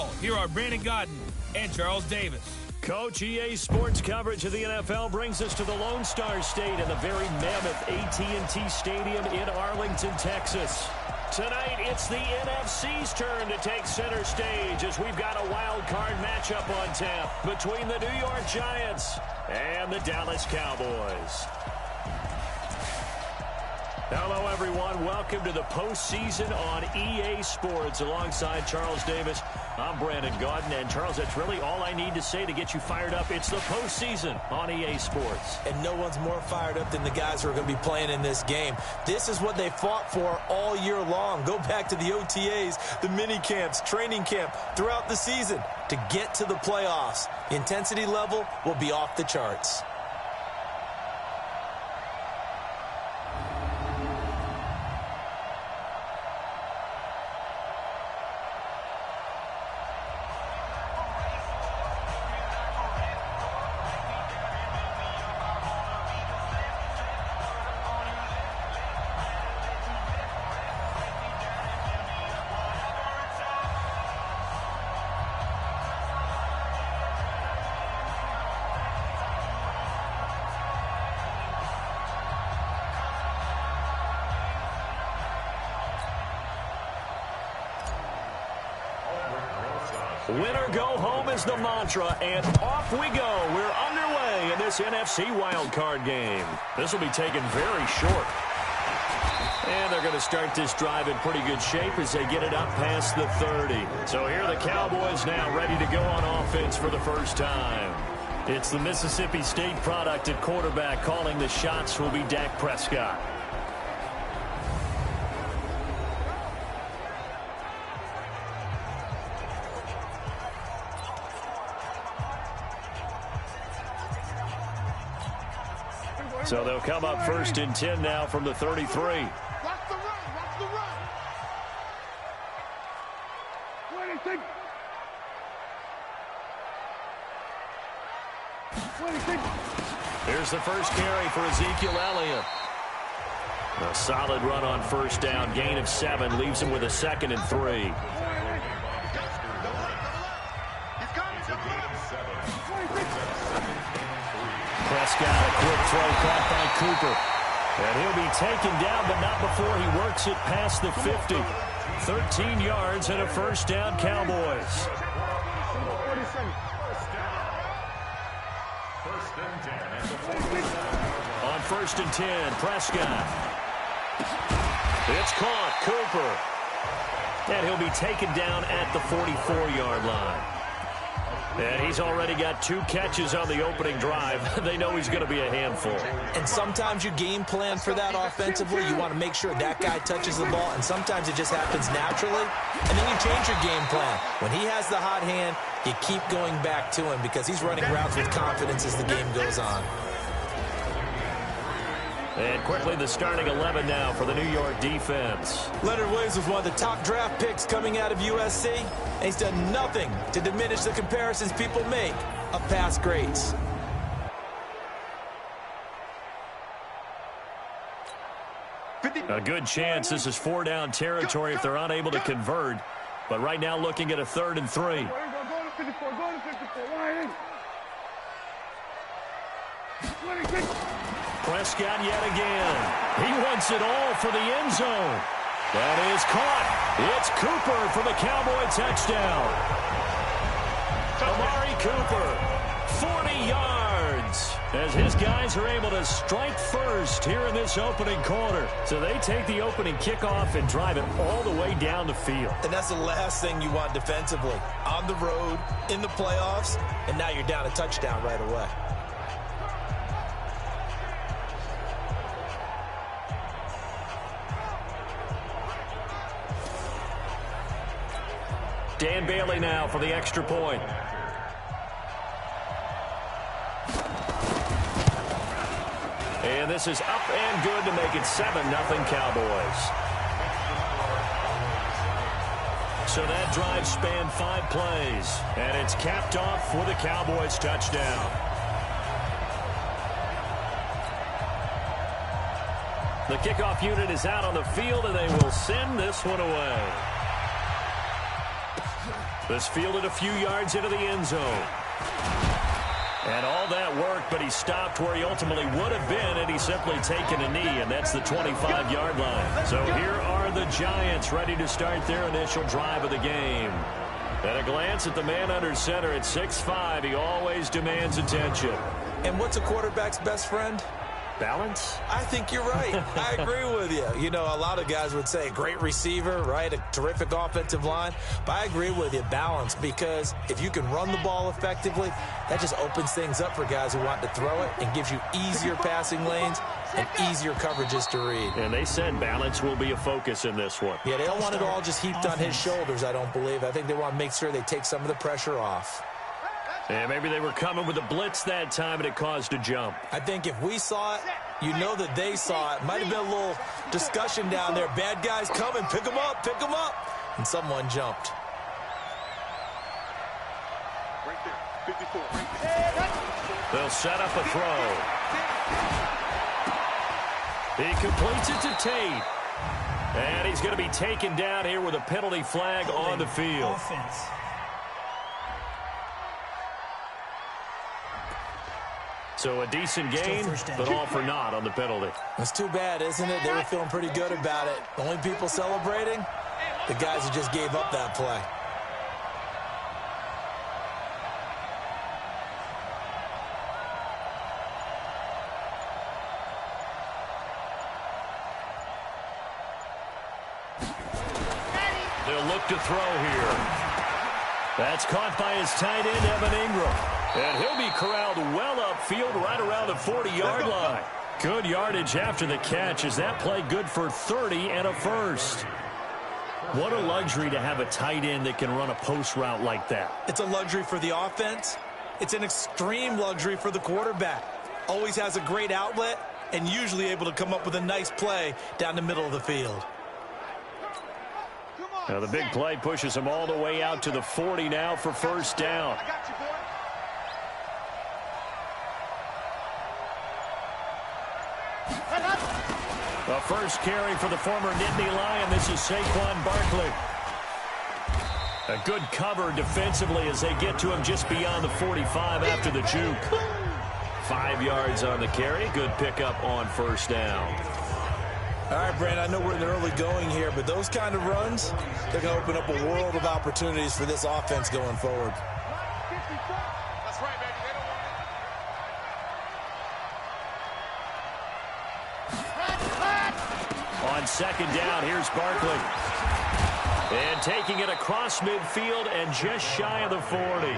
Now, here are Brandon Gaudin and Charles Davis. Coach, EA Sports coverage of the NFL brings us to the Lone Star State in the very mammoth AT&T Stadium in Arlington, Texas. Tonight, it's the NFC's turn to take center stage as we've got a wild card matchup on tap between the New York Giants and the Dallas Cowboys. Hello, everyone. Welcome to the postseason on EA Sports. Alongside Charles Davis, I'm Brandon Gaudin. And, Charles, that's really all I need to say to get you fired up. It's the postseason on EA Sports. And no one's more fired up than the guys who are going to be playing in this game. This is what they fought for all year long. Go back to the OTAs, the mini camps, training camp, throughout the season to get to the playoffs. The intensity level will be off the charts. Winner go home is the mantra, and off we go. We're underway in this NFC wildcard game. This will be taken very short. And they're going to start this drive in pretty good shape as they get it up past the 30. So here are the Cowboys now ready to go on offense for the first time. It's the Mississippi State product at quarterback. Calling the shots will be Dak Prescott. So they'll come up first and 10 now from the 33. Watch the run, watch the run. 26. 26. Here's the first carry for Ezekiel Elliott. A solid run on first down. Gain of 7 leaves him with a 2nd and 3. Prescott, a quick throw caught by Cooper. And he'll be taken down, but not before he works it past the 50. 13 yards and a first down, Cowboys. On first and 10, Prescott. It's caught, Cooper. And he'll be taken down at the 44-yard line. And he's already got 2 catches on the opening drive. They know he's going to be a handful. And sometimes you game plan for that offensively. You want to make sure that guy touches the ball, and sometimes it just happens naturally. And then you change your game plan. When he has the hot hand, you keep going back to him because he's running routes with confidence as the game goes on. And quickly the starting 11 now for the New York defense. Leonard Williams was one of the top draft picks coming out of USC, and he's done nothing to diminish the comparisons people make of past greats. A good chance this is 4-down territory if they're unable to convert. But right now looking at a 3rd and 3. Go to 54, go to 54. Line in. 26. Prescott yet again. He wants it all for the end zone. That is caught. It's Cooper for the Cowboy touchdown. Amari Cooper, 40 yards, as his guys are able to strike first here in this opening quarter. So they take the opening kickoff and drive it all the way down the field. And that's the last thing you want defensively. On the road, in the playoffs, and now you're down a touchdown right away. Dan Bailey now for the extra point. And this is up and good to make it 7-0 Cowboys. So that drive spanned 5 plays, and it's capped off with a Cowboys touchdown. The kickoff unit is out on the field, and they will send this one away. This fielded a few yards into the end zone. And all that worked, but he stopped where he ultimately would have been had he simply taken a knee, and that's the 25-yard line. So here are the Giants ready to start their initial drive of the game. At a glance at the man under center at 6'5", he always demands attention. And what's a quarterback's best friend? Balance? I think you're right. I agree with you. You know, a lot of guys would say great receiver, right? A terrific offensive line. But I agree with you, balance, because if you can run the ball effectively, that just opens things up for guys who want to throw it and gives you easier passing lanes and easier coverages to read. And they said balance will be a focus in this one. Yeah, they don't want it all just heaped on his shoulders, I don't believe. I think they want to make sure they take some of the pressure off. And maybe they were coming with a blitz that time, and it caused a jump. I think if we saw it, you know that they saw it. Might have been a little discussion down there. Bad guys coming. Pick them up. Pick them up. And someone jumped. Right there. 54. Right there. They'll set up a throw. He completes it to Tate. And he's going to be taken down here with a penalty flag on the field. Offense. So a decent gain, but all for naught on the penalty. It's too bad, isn't it? They were feeling pretty good about it. The only people celebrating? The guys who just gave up that play. They'll look to throw here. That's caught by his tight end, Evan Ingram. And he'll be corralled well upfield right around the 40-yard line. Good yardage after the catch. Is that play good for 30 and a first? What a luxury to have a tight end that can run a post route like that. It's a luxury for the offense. It's an extreme luxury for the quarterback. Always has a great outlet and usually able to come up with a nice play down the middle of the field. Now the big play pushes him all the way out to the 40 now for first down. The first carry for the former Nittany Lion. This is Saquon Barkley. A good cover defensively as they get to him just beyond the 45 after the juke. 5 yards on the carry. Good pickup on first down. All right, Brandon, I know we're in the early going here, but those kind of runs, they're going to open up a world of opportunities for this offense going forward. That's right, baby. They don't want it. On second down, here's Barkley. And taking it across midfield and just shy of the 40.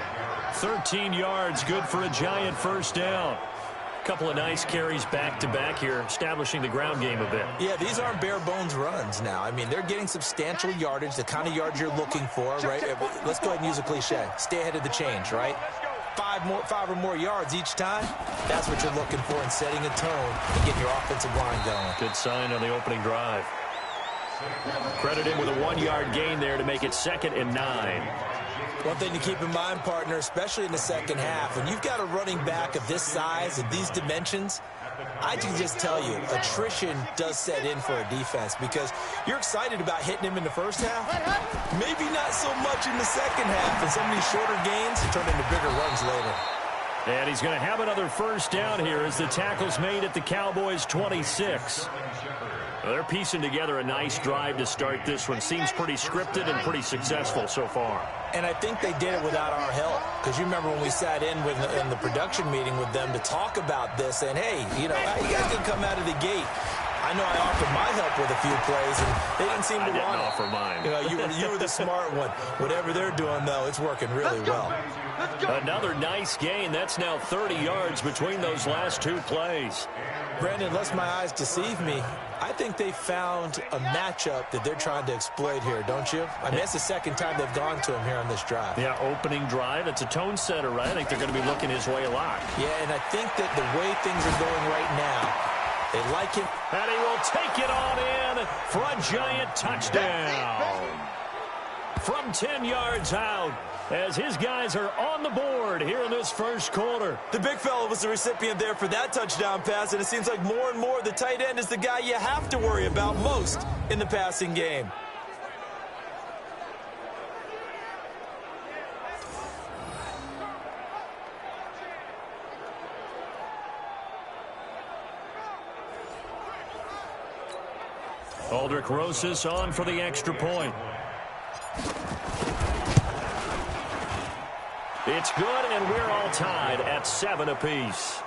13 yards, good for a Giant first down. Couple of nice carries back-to-back here, establishing the ground game a bit. Yeah, these aren't bare-bones runs now. I mean, they're getting substantial yardage, the kind of yards you're looking for, right? Let's go ahead and use a cliche. Stay ahead of the change, right? 5 or more yards each time. That's what you're looking for in setting a tone and getting your offensive line going. Good sign on the opening drive. Credit him with a 1-yard gain there to make it 2nd and 9. One thing to keep in mind, partner, especially in the second half, when you've got a running back of this size and these dimensions, I can just tell you, attrition does set in for a defense because you're excited about hitting him in the first half, maybe not so much in the second half, and some of these shorter gains turn into bigger runs later. And he's going to have another first down here as the tackle's made at the Cowboys' 26. Well, they're piecing together a nice drive to start this one. Seems pretty scripted and pretty successful so far. And I think they did it without our help. Because you remember when we sat in the production meeting with them to talk about this. And, hey, you know, how you guys can come out of the gate? I know I offered my help with a few plays, and they didn't seem to want it. I didn't offer mine. You know, you were the smart one. Whatever they're doing, though, it's working really well. Another nice gain. That's now 30 yards between those last 2 plays. Brandon, unless my eyes deceive me, I think they found a matchup that they're trying to exploit here, don't you? I mean, that's the second time they've gone to him here on this drive. Yeah, opening drive. It's a tone setter, right? I think they're going to be looking his way a lot. Yeah, and I think that the way things are going right now, they like him. And he will take it on in for a Giant touchdown. From 10 yards out, as his guys are on the board here in this first quarter. The big fella was the recipient there for that touchdown pass, and it seems like more and more the tight end is the guy you have to worry about most in the passing game. Aldrich Rosas on for the extra point. It's good, and we're all tied at 7 apiece.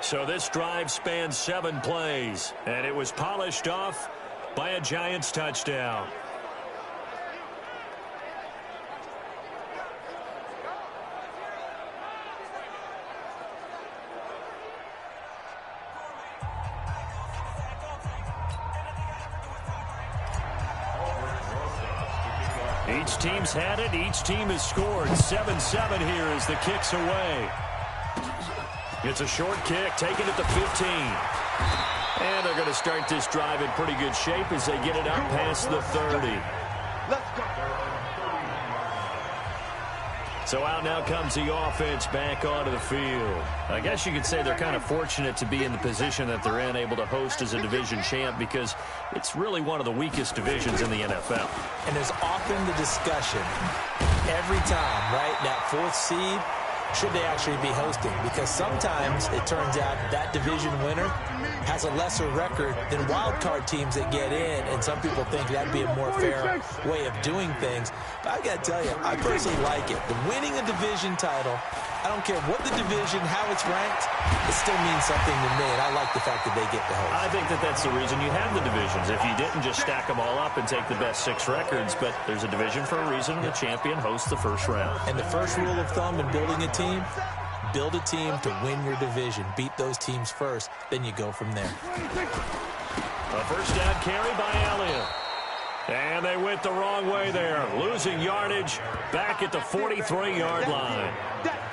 So this drive spans 7 plays, and it was polished off by a Giants touchdown. Each team's had it. Each team has scored. 7-7 here as the kick's away. It's a short kick, taken at the 15. And they're going to start this drive in pretty good shape as they get it out past the 30. So out now comes the offense back onto the field. I guess you could say they're kind of fortunate to be in the position that they're in, able to host as a division champ, because it's really one of the weakest divisions in the NFL. And there's often the discussion every time, right, that 4th seed, should they actually be hosting? Because sometimes it turns out that division winner has a lesser record than wild card teams that get in, and some people think that'd be a more fair way of doing things. But I got to tell you, I personally like it. The winning a division title, I don't care what the division, how it's ranked, it still means something to me, and I like the fact that they get to host. I think that that's the reason you have the divisions. If you didn't just stack them all up and take the best 6 records, but there's a division for a reason, and the champion hosts the first round. And the first rule of thumb in building a team, build a team to win your division. Beat those teams first, then you go from there. A first down carry by Elliott. And they went the wrong way there, losing yardage back at the 43-yard line.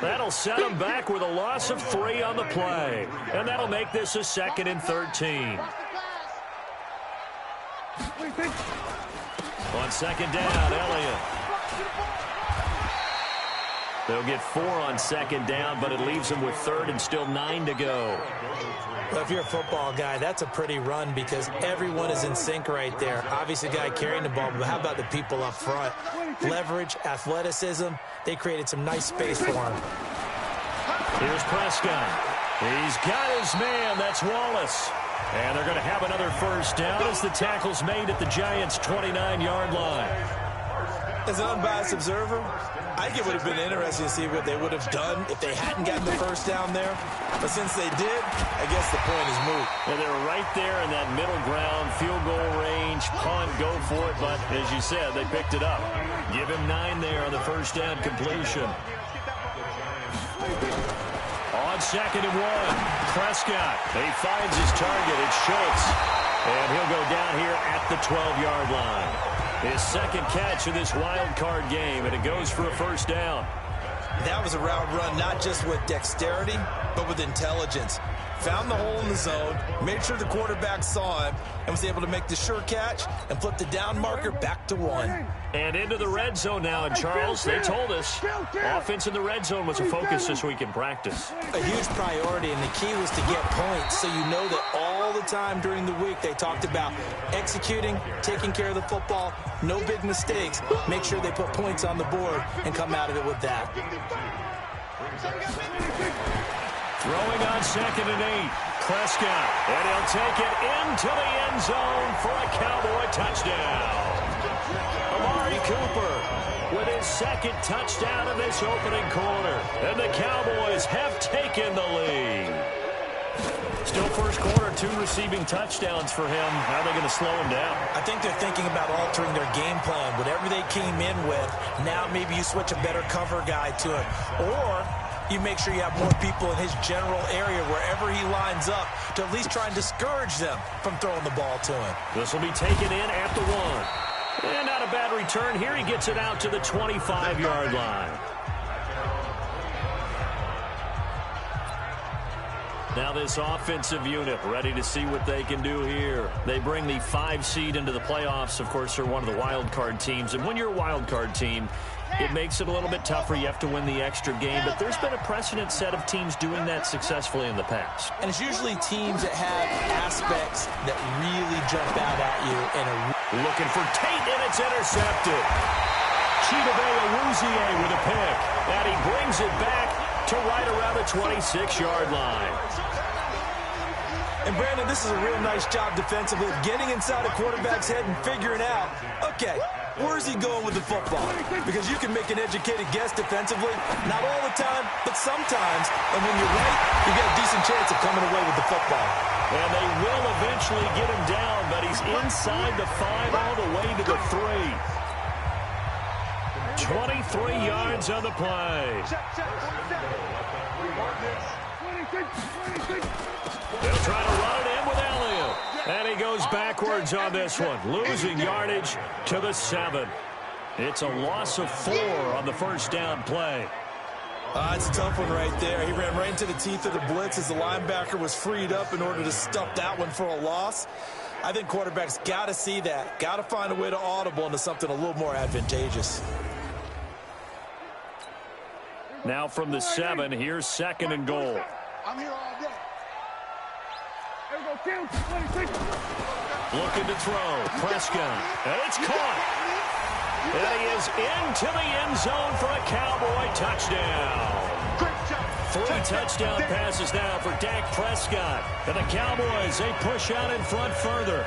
That'll set them back with a loss of 3 on the play. And that'll make this a 2nd and 13. On 2nd down, Elliott. They'll get 4 on 2nd down, but it leaves them with 3rd and still 9 to go. Well, if you're a football guy, that's a pretty run because everyone is in sync right there. Obviously, the guy carrying the ball, but how about the people up front? Leverage, athleticism, they created some nice space for him. Here's Prescott. He's got his man. That's Wallace. And they're going to have another first down as the tackle's made at the Giants' 29-yard line. As an unbiased observer, I think it would have been interesting to see what they would have done if they hadn't gotten the first down there. But since they did, I guess the point is moot. Yeah, they were right there in that middle ground, field goal range, punt, go for it. But as you said, they picked it up. Give him 9 there on the first down completion. On 2nd and 1, Prescott. He finds his target. It's Schultz. And he'll go down here at the 12-yard line. His 2nd catch of this wild card game, and it goes for a first down. That was a route run, not just with dexterity, but with intelligence. Found the hole in the zone, made sure the quarterback saw him, and was able to make the sure catch and flip the down marker back to 1. And into the red zone now, and Charles, they told us offense in the red zone was a focus this week in practice. A huge priority, and the key was to get points, so you know that all the time during the week they talked about executing, taking care of the football, no big mistakes, make sure they put points on the board and come out of it with that. Throwing on 2nd and 8, Prescott, and he'll take it into the end zone for a Cowboy touchdown. Amari Cooper with his 2nd touchdown in this opening quarter, and the Cowboys have taken the lead. Still first quarter, 2 receiving touchdowns for him. How are they going to slow him down? I think they're thinking about altering their game plan. Whatever they came in with, now maybe you switch a better cover guy to it. Or you make sure you have more people in his general area wherever he lines up to at least try and discourage them from throwing the ball to him. This will be taken in at the 1. And not a bad return here. He gets it out to the 25-yard line. Now this offensive unit ready to see what they can do here. They bring the 5 seed into the playoffs. Of course, they're one of the wild card teams. And when you're a wild card team, it makes it a little bit tougher. You have to win the extra game. But there's been a precedent set of teams doing that successfully in the past. And it's usually teams that have aspects that really jump out at you. Looking for Tate, and it's intercepted. Chidobe Awuzie with a pick. And he brings it back to right around the 26-yard line. And, Brandon, this is a real nice job defensively of getting inside a quarterback's head and figuring out, okay, where's he going with the football? Because you can make an educated guess defensively, not all the time, but sometimes. And when you're right, you got a decent chance of coming away with the football. And they will eventually get him down, but he's inside the 5 all the way to the 3. 23 yards on the play. They'll try to run it in with Elliott. And he goes backwards on this one, losing yardage to the 7. It's a loss of 4 on the first down play. It's a tough one right there. He ran right into the teeth of the blitz as the linebacker was freed up in order to stuff that one for a loss. I think quarterbacks got to see that. Got to find a way to audible into something a little more advantageous. Now from the 7, here's 2nd and goal. I'm here all day. Looking to throw. Prescott. And it's caught. And he is into the end zone for a Cowboy touchdown. 3 touchdown passes now for Dak Prescott. And the Cowboys, they push out in front further.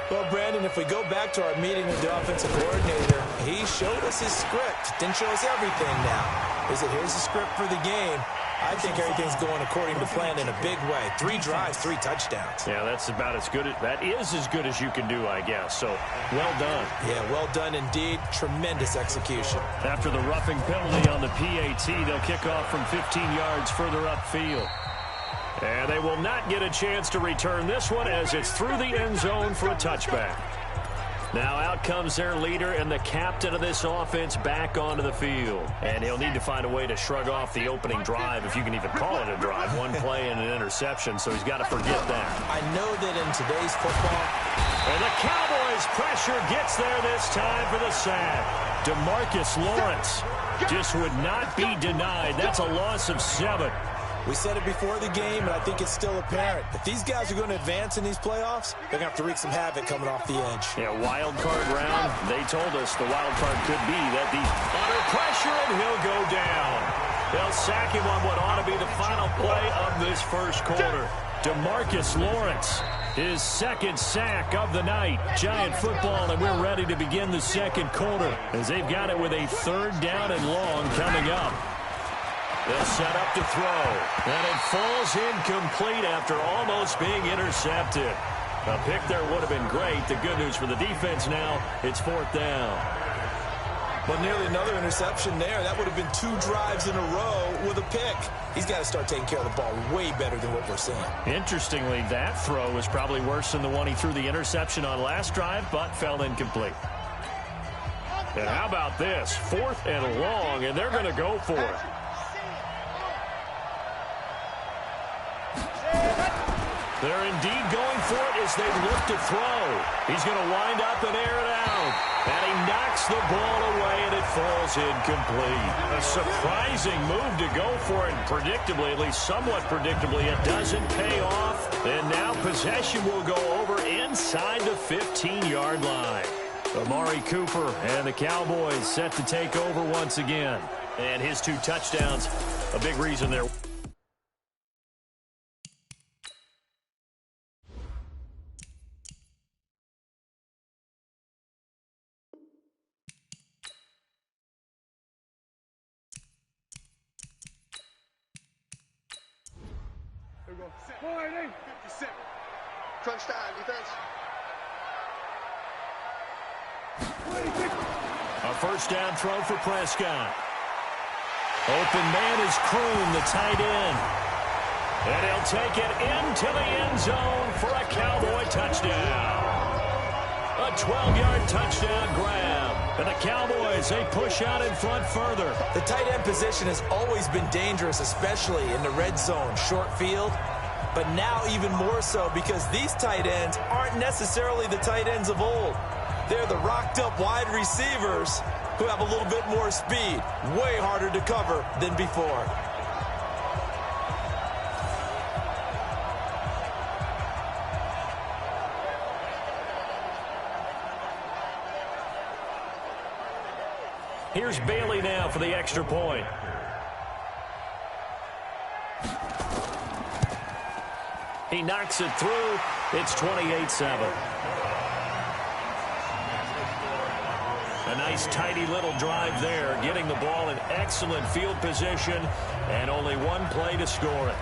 Well, Brandon, if we go back to our meeting with the offensive coordinator, he showed us his script. Didn't show us everything now. He said, here's the script for the game. I think everything's going according to plan in a big way. 3 drives, 3 touchdowns. Yeah, that's about as good. That is as good as you can do, I guess. So, well done. Yeah, well done indeed. Tremendous execution. After the roughing penalty on the PAT, they'll kick off from 15 yards further upfield. And they will not get a chance to return this one as it's through the end zone for a touchback. Now out comes their leader and the captain of this offense back onto the field. And he'll need to find a way to shrug off the opening drive, if you can even call it a drive. 1 play and an interception, so he's got to forget that. I know that in today's football. And the Cowboys' pressure gets there this time for the sack. DeMarcus Lawrence just would not be denied. That's a loss of 7. We said it before the game, and I think it's still apparent. If these guys are going to advance in these playoffs, they're going to have to wreak some havoc coming off the edge. Yeah, wild card round. They told us the wild card could be that he's under pressure and he'll go down. They'll sack him on what ought to be the final play of this first quarter. DeMarcus Lawrence, his 2nd sack of the night. Giant football, and we're ready to begin the second quarter as they've got it with a 3rd down and long coming up. They'll set up to throw, and it falls incomplete after almost being intercepted. A pick there would have been great. The good news for the defense now, it's 4th down. Well, nearly another interception there. That would have been 2 drives in a row with a pick. He's got to start taking care of the ball way better than what we're seeing. Interestingly, that throw was probably worse than the one he threw the interception on last drive, but fell incomplete. And how about this? 4th and long, and they're going to go for it. They're indeed going for it as they look to throw. He's going to wind up and air it out. And he knocks the ball away, and it falls incomplete. A surprising move to go for it, and predictably, at least somewhat predictably, it doesn't pay off. And now possession will go over inside the 15-yard line. Amari Cooper and the Cowboys set to take over once again. And his 2 touchdowns, a big reason they're... Here we go. 57. Crunch time, defense. A first down throw for Prescott. Open man is Kroon, the tight end. And he'll take it into the end zone for a Cowboy touchdown. A 12-yard touchdown grab. And the Cowboys, they push out in front further. The tight end position has always been dangerous, especially in the red zone, short field. But now even more so because these tight ends aren't necessarily the tight ends of old. They're the rocked-up wide receivers who have a little bit more speed. Way harder to cover than before. Here's Bailey now for the extra point. He knocks it through. It's 28-7. A nice, tidy little drive there, getting the ball in excellent field position, and only one play to score it.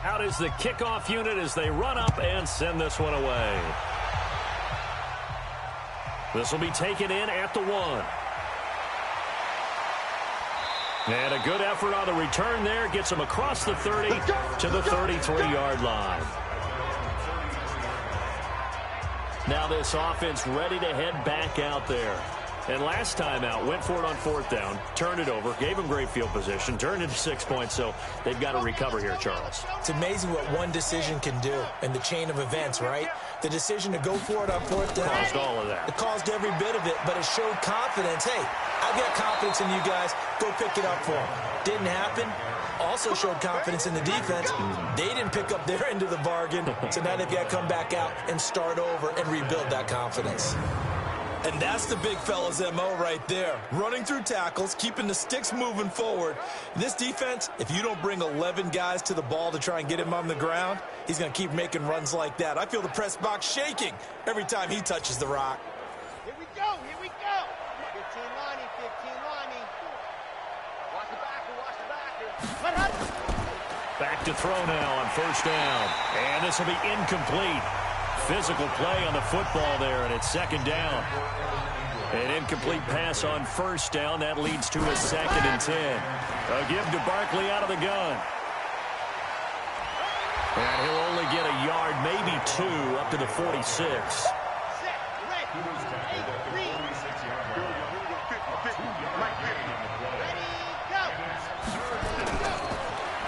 Out is the kickoff unit as they run up and send this one away. This will be taken in at the 1. And a good effort on the return there. Gets him across the 30 to the 33-yard line. Now this offense ready to head back out there. And last time out, went for it on 4th down, turned it over, gave them great field position, turned into 6 points, so they've got to recover here, Charles. It's amazing what one decision can do in the chain of events, right? The decision to go for it on 4th down. Caused all of that. It caused every bit of it, but it showed confidence. Hey, I've got confidence in you guys. Go pick it up for them. Didn't happen. Also showed confidence in the defense. They didn't pick up their end of the bargain, so now they've got to come back out and start over and rebuild that confidence. And that's the big fella's MO right there. Running through tackles, keeping the sticks moving forward. This defense, if you don't bring 11 guys to the ball to try and get him on the ground, he's going to keep making runs like that. I feel the press box shaking every time he touches the rock. Here we go, here we go. 15 lining, 15 lining. Watch the backer, watch the backer. Back to throw now on 1st down. And this will be incomplete. Physical play on the football there, and it's 2nd down. An incomplete pass on 1st down. That leads to a 2nd and 10. A give to Barkley out of the gun. And he'll only get a yard, maybe 2, up to the 46.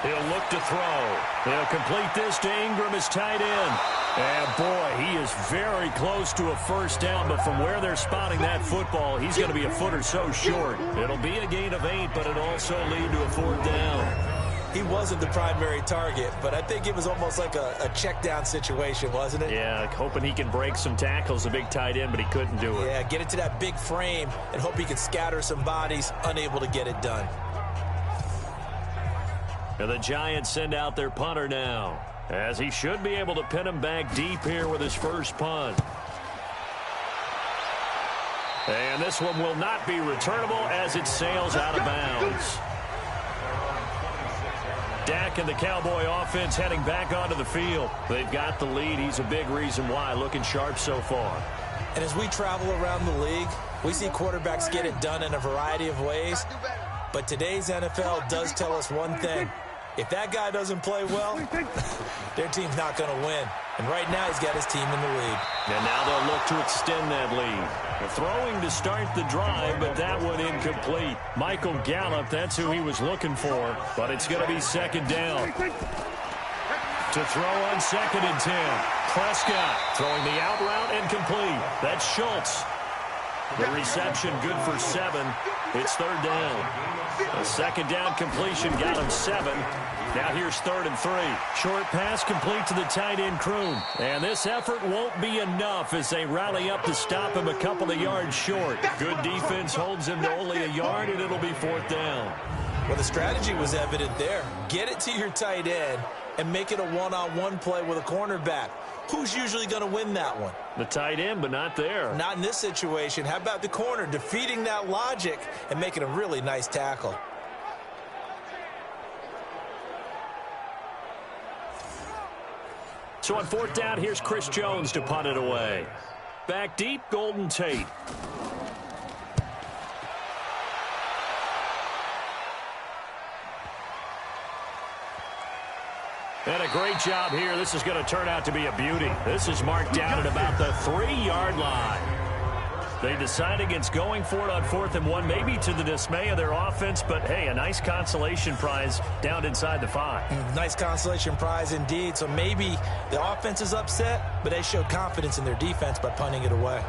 He'll look to throw. He'll complete this to Ingram, his tight end. And, boy, he is very close to a 1st down, but from where they're spotting that football, he's going to be a foot or so short. It'll be a gain of 8, but it'll also lead to a 4th down. He wasn't the primary target, but I think it was almost like a check down situation, wasn't it? Yeah, hoping he can break some tackles, a big tight end, but he couldn't do it. Yeah, get it to that big frame and hope he can scatter some bodies, unable to get it done. And the Giants send out their punter now, as he should be able to pin him back deep here with his first punt. And this one will not be returnable as it sails out of bounds. Dak and the Cowboy offense heading back onto the field. They've got the lead. He's a big reason why, looking sharp so far. And as we travel around the league, we see quarterbacks get it done in a variety of ways. But today's NFL does tell us one thing. If that guy doesn't play well, their team's not going to win. And right now, he's got his team in the lead. And now they'll look to extend that lead. They're throwing to start the drive, but that one incomplete. Michael Gallup, that's who he was looking for, but it's going to be 2nd down. To throw on 2nd and 10. Prescott throwing the out route and complete. That's Schultz. The reception good for 7. It's 3rd down. A 2nd down completion got him 7. Now here's 3rd and 3. Short pass complete to the tight end Kroon. And this effort won't be enough as they rally up to stop him a couple of yards short. Good defense holds him to only a yard, and it'll be 4th down. Well, the strategy was evident there. Get it to your tight end and make it a one-on-one play with a cornerback. Who's usually going to win that one? The tight end, but not there. Not in this situation. How about the corner defeating that logic and making a really nice tackle? So on 4th down, here's Chris Jones to punt it away. Back deep, Golden Tate. And a great job here. This is going to turn out to be a beauty. This is marked down at about the 3-yard line. They decide against going for it on 4th and 1, maybe to the dismay of their offense, but hey, a nice consolation prize down inside the 5. Nice consolation prize indeed. So maybe the offense is upset, but they showed confidence in their defense by punting it away.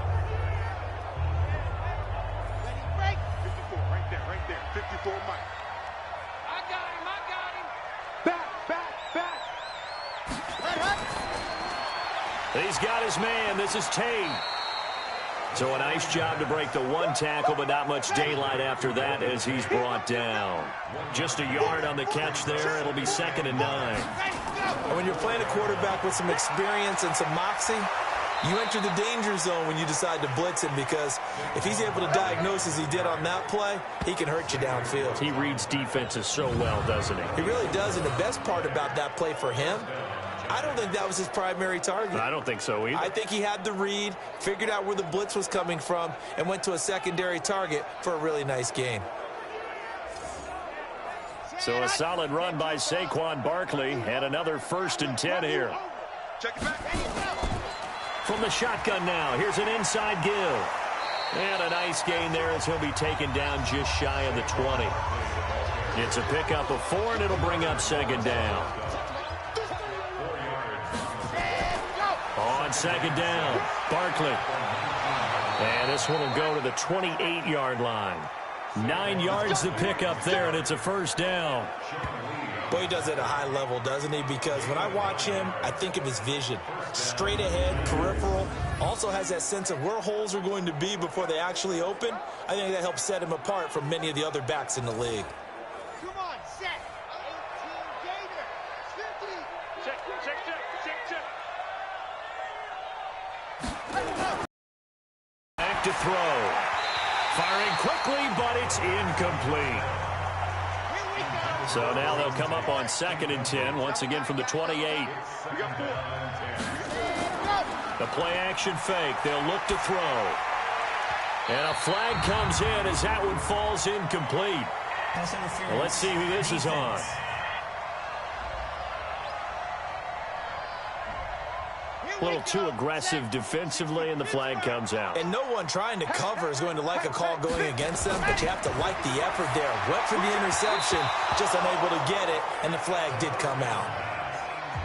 Ready, break. 54, right there. 54, Mike. I got him. Back. He's got his man. This is Tate. So a nice job to break the one tackle, but not much daylight after that as he's brought down. Just a yard on the catch there. It'll be 2nd and 9. And when you're playing a quarterback with some experience and some moxie, you enter the danger zone when you decide to blitz him, because if he's able to diagnose as he did on that play, he can hurt you downfield. He reads defenses so well, doesn't he? He really does, and the best part about that play for him, I don't think that was his primary target. I don't think so either. I think he had the read, figured out where the blitz was coming from, and went to a secondary target for a really nice gain. So a solid run by Saquon Barkley, and another 1st and 10 here. Check it back. From the shotgun now, here's an inside give. And a nice gain there as he'll be taken down just shy of the 20. It's a pickup of 4, and it'll bring up 2nd down. On 2nd down, Barkley. And this one will go to the 28-yard line. 9 yards to pick up there, and it's a 1st down. Boy, he does it at a high level, doesn't he? Because when I watch him, I think of his vision. Straight ahead, peripheral. Also has that sense of where holes are going to be before they actually open. I think that helps set him apart from many of the other backs in the league. Come on, set. 18 Gator. 50. Check. Back to throw. Firing quickly, but it's incomplete. So now they'll come up on 2nd and 10, once again from the 28. The play-action fake. They'll look to throw. And a flag comes in as that one falls incomplete. Well, let's see who this is on. A little too aggressive defensively, and the flag comes out. And no one trying to cover is going to like a call going against them, but you have to like the effort there. Went for the interception, just unable to get it, and the flag did come out.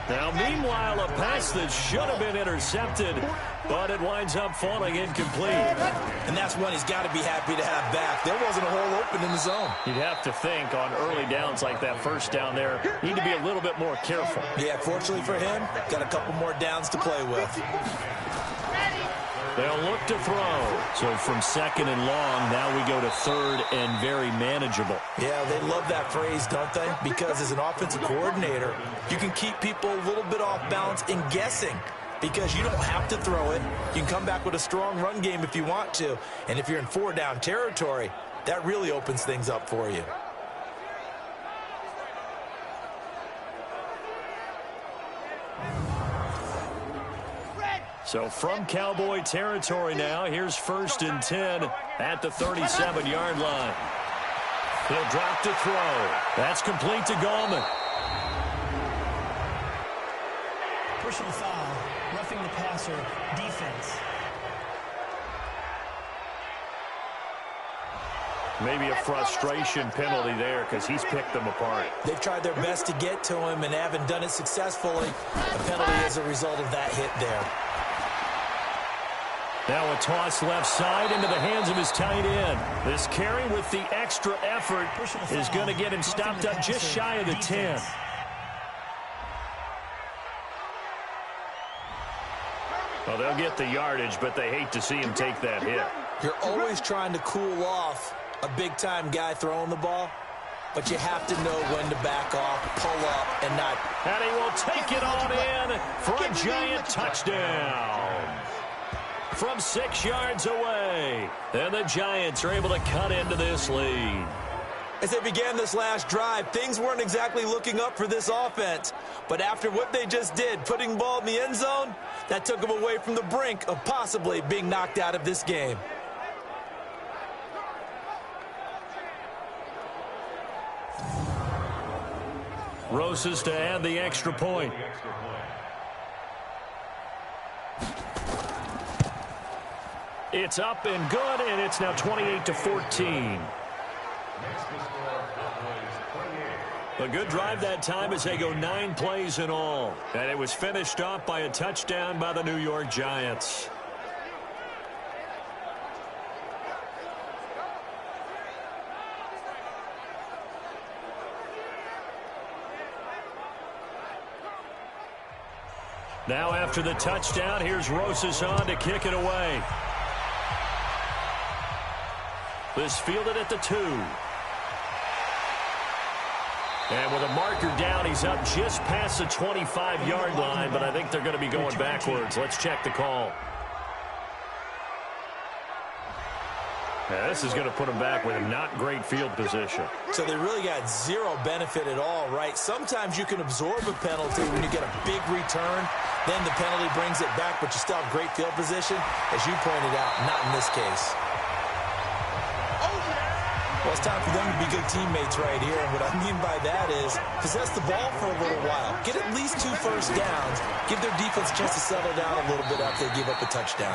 Now, meanwhile, a pass that should have been intercepted, but it winds up falling incomplete. And that's one he's got to be happy to have back. There wasn't a hole open in the zone. You'd have to think on early downs like that 1st down there, need to be a little bit more careful. Yeah, fortunately for him, got a couple more downs to play with. They'll look to throw. So from 2nd and long, now we go to 3rd and very manageable. Yeah, they love that phrase, don't they? Because as an offensive coordinator, you can keep people a little bit off balance in guessing, because you don't have to throw it. You can come back with a strong run game if you want to. And if you're in 4-down territory, that really opens things up for you. So from Cowboy territory now, here's 1st and 10 at the 37-yard line. He'll drop to throw. That's complete to Gallman. Personal foul, roughing the passer, defense. Maybe a frustration penalty there because he's picked them apart. They've tried their best to get to him and haven't done it successfully. A penalty as a result of that hit there. Now a toss left side into the hands of his tight end. This carry with the extra effort is going to get him stopped up just shy of the 10. Well, they'll get the yardage, but they hate to see him take that hit. You're always trying to cool off a big-time guy throwing the ball, but you have to know when to back off, pull up, and not. And he will take it on in for a giant touchdown. From 6 yards away. And the Giants are able to cut into this lead. As they began this last drive, things weren't exactly looking up for this offense. But after what they just did, putting the ball in the end zone, that took them away from the brink of possibly being knocked out of this game. Rosas to add the extra point. It's up and good, and it's now 28-14. A good drive that time as they go 9 plays in all. And it was finished off by a touchdown by the New York Giants. Now after the touchdown, here's Rosas on to kick it away. This fielded at the 2. And with a marker down, he's up just past the 25-yard line, but I think they're going to be going backwards. Let's check the call. Yeah, this is going to put them back with a not great field position. So they really got zero benefit at all, right? Sometimes you can absorb a penalty when you get a big return. Then the penalty brings it back, but you still have great field position. As you pointed out, not in this case. Well, it's time for them to be good teammates right here. And what I mean by that is possess the ball for a little while. Get at least 2 first downs. Give their defense a chance to settle down a little bit after they give up a touchdown.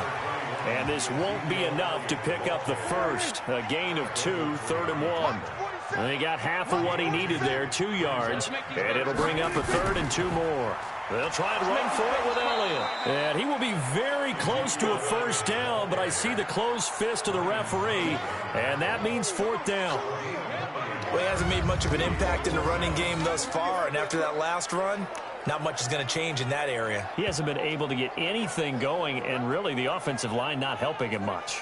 And this won't be enough to pick up the first. A gain of 2, 3rd and 1. And he got half of what he needed there, 2 yards. And it'll bring up a 3rd and 2 more. They'll try and run for it with Elliott. And he will be very close to a first down, but I see the closed fist of the referee, and that means 4th down. Well, he hasn't made much of an impact in the running game thus far, and after that last run, not much is going to change in that area. He hasn't been able to get anything going, and really the offensive line not helping him much.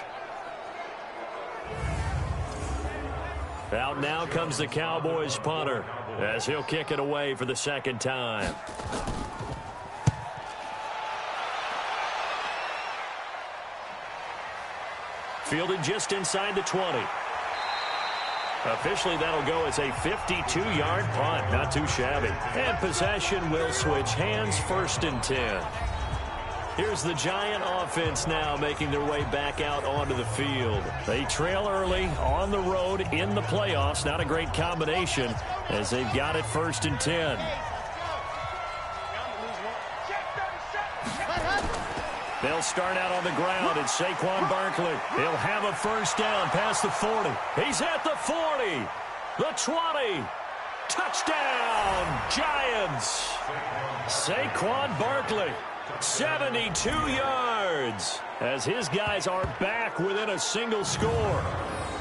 Out now comes the Cowboys punter, as he'll kick it away for the 2nd time. Fielded just inside the 20. Officially, that'll go as a 52-yard punt. Not too shabby. And possession will switch hands, 1st and 10. Here's the Giant offense now making their way back out onto the field. They trail early on the road in the playoffs. Not a great combination as they've got it 1st and 10. They'll start out on the ground. It's Saquon Barkley. He'll have a first down past the 40. He's at the 40. The 20. Touchdown, Giants. Saquon Barkley, 72 yards, as his guys are back within a single score.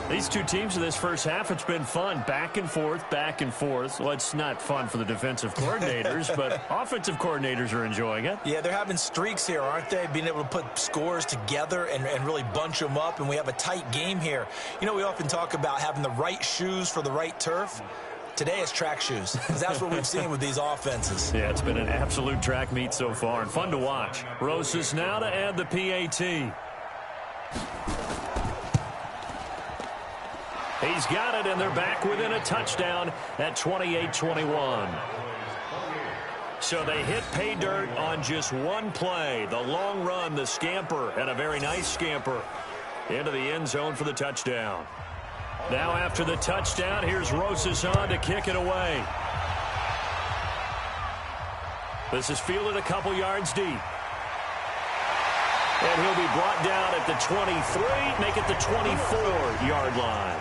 These two teams in this first half, it's been fun. Back and forth, back and forth. Well, it's not fun for the defensive coordinators, but offensive coordinators are enjoying it. Yeah, they're having streaks here, aren't they? Being able to put scores together and really bunch them up, and we have a tight game here. You know, we often talk about having the right shoes for the right turf. Today it's track shoes, because that's what we've seen with these offenses. Yeah, it's been an absolute track meet so far, and fun to watch. Rosas now to add the PAT. He's got it, and they're back within a touchdown at 28-21. So they hit pay dirt on just one play. The long run, the scamper, and a very nice scamper into the end zone for the touchdown. Now after the touchdown, here's Rosas on to kick it away. This is fielded a couple yards deep. And he'll be brought down at the 23, make it the 24-yard line.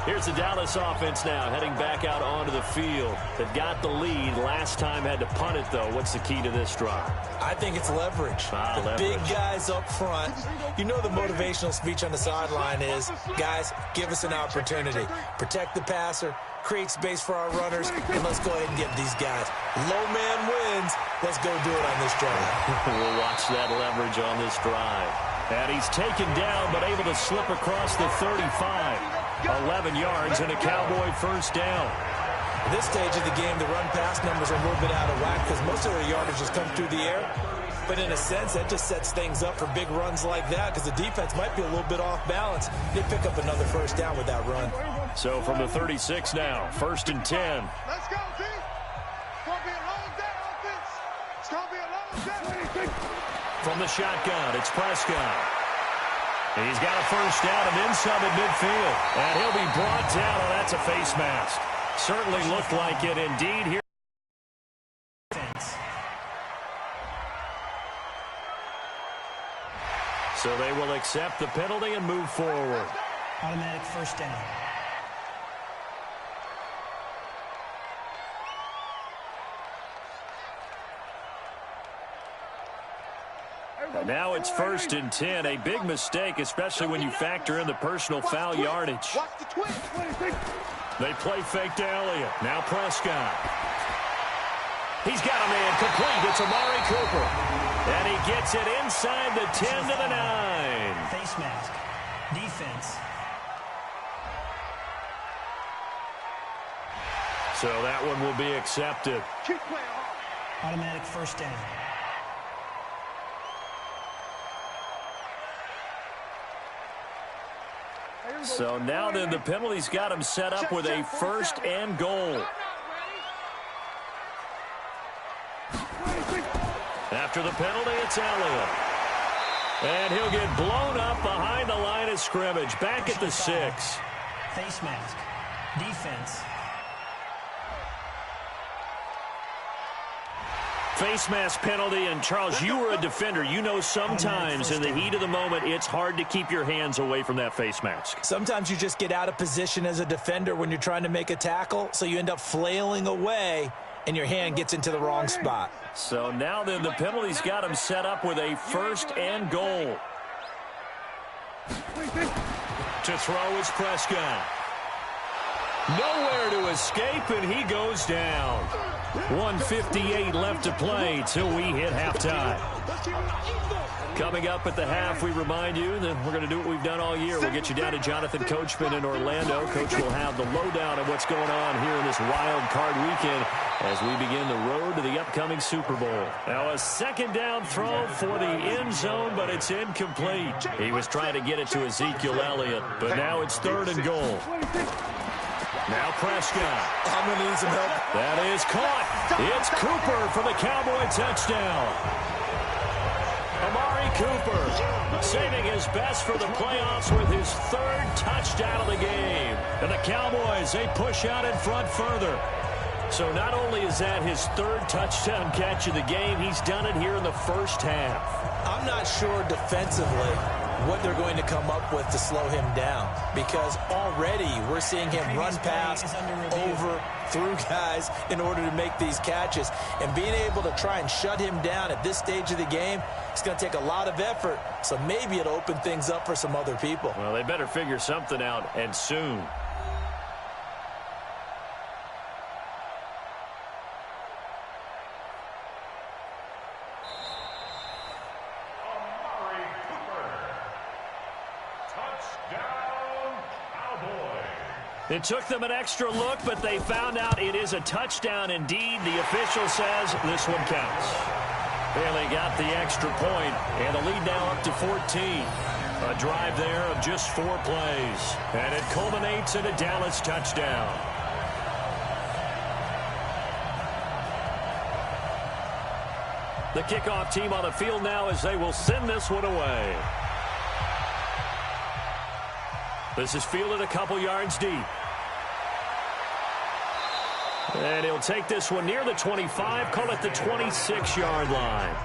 Here's the Dallas offense now, heading back out onto the field. They've got the lead. Last time had to punt it, though. What's the key to this drive? I think it's leverage. The big guys up front. You know the motivational speech on the sideline is, guys, give us an opportunity. Protect the passer, create space for our runners, and let's go ahead and get these guys. Low man wins. Let's go do it on this drive. We'll watch that leverage on this drive. And he's taken down, but able to slip across the 35. 11 yards and a Cowboy first down. At this stage of the game, the run-pass numbers are a little bit out of whack because most of their yardage has come through the air. But in a sense, that just sets things up for big runs like that because the defense might be a little bit off balance. They pick up another first down with that run. So from the 36 now, 1st and 10. Let's go, team. It's going to be a long day, offense. It's going to be a long day. From the shotgun, it's Prescott. He's got a first down and then some at midfield. And he'll be brought down. Oh, that's a face mask. Certainly looked like it indeed here. So they will accept the penalty and move forward. Automatic first down. Now it's 1st and 10. A big mistake, especially when you factor in the personal foul yardage. They play fake to Elliott. Now Prescott. He's got a man complete. It's Amari Cooper. And he gets it inside the 10 to the 9. Face mask. Defense. So that one will be accepted. Automatic first down. So now then the penalty's got him set up with a first and goal. After the penalty, it's Elliott. And he'll get blown up behind the line of scrimmage. Back at the 6. Face mask. Defense. Face mask penalty, and Charles, you were a defender. You know sometimes in the heat of the moment, it's hard to keep your hands away from that face mask. Sometimes you just get out of position as a defender when you're trying to make a tackle, so you end up flailing away, and your hand gets into the wrong spot. So now then the penalty's got him set up with a first and goal. To throw is Prescott. Nowhere to escape, and he goes down. 1:58 left to play till we hit halftime. Coming up at the half, we remind you that we're going to do what we've done all year. We'll get you down to Jonathan Coachman in Orlando. Coach will have the lowdown of what's going on here in this wild card weekend as we begin the road to the upcoming Super Bowl. Now a second down throw for the end zone, but it's incomplete. He was trying to get it to Ezekiel Elliott, but now it's 3rd and goal. Now Prescott. I'm going to need some help. That is caught. It's Cooper for the Cowboy touchdown. Amari Cooper saving his best for the playoffs with his 3rd touchdown of the game. And the Cowboys, they push out in front further. So not only is that his 3rd touchdown catch of the game, he's done it here in the first half. I'm not sure defensively what they're going to come up with to slow him down, because already we're seeing him run past, over, through guys in order to make these catches. And being able to try and shut him down at this stage of the game, it's going to take a lot of effort. So maybe it'll open things up for some other people. Well, they better figure something out, and soon. It took them an extra look, but they found out it is a touchdown indeed. The official says this one counts. Bailey got the extra point, and the lead now up to 14. A drive there of just 4 plays, and it culminates in a Dallas touchdown. The kickoff team on the field now as they will send this one away. This is fielded a couple yards deep. And he'll take this one near the 25, call it the 26-yard line.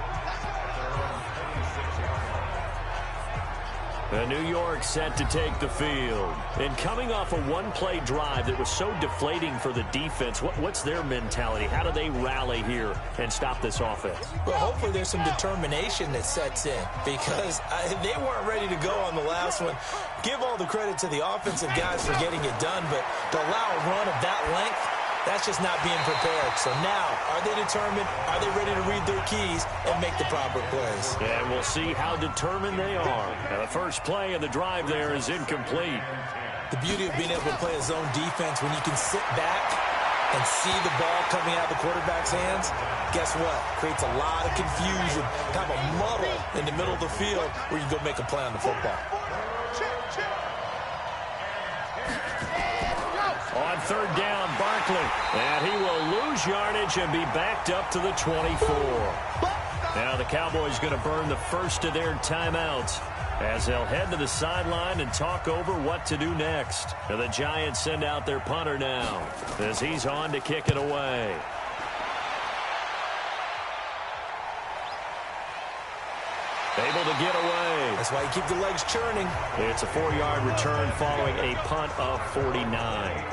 And New York set to take the field. And coming off a one-play drive that was so deflating for the defense, what's their mentality? How do they rally here and stop this offense? Well, hopefully there's some determination that sets in, because they weren't ready to go on the last one. Give all the credit to the offensive guys for getting it done, but to allow a run of that length, that's just not being prepared. So now, are they determined? Are they ready to read their keys and make the proper plays? And we'll see how determined they are. Now, the first play of the drive there is incomplete. The beauty of being able to play a zone defense when you can sit back and see the ball coming out of the quarterback's hands, guess what? Creates a lot of confusion, kind of a muddle in the middle of the field where you go make a play on the football. On 3rd down, Barkley. And he will lose yardage and be backed up to the 24. Now the Cowboys going to burn the first of their timeouts as they'll head to the sideline and talk over what to do next. Now the Giants send out their punter now as he's on to kick it away. Able to get away. That's why you keep the legs churning. It's a 4-yard return following a punt of 49.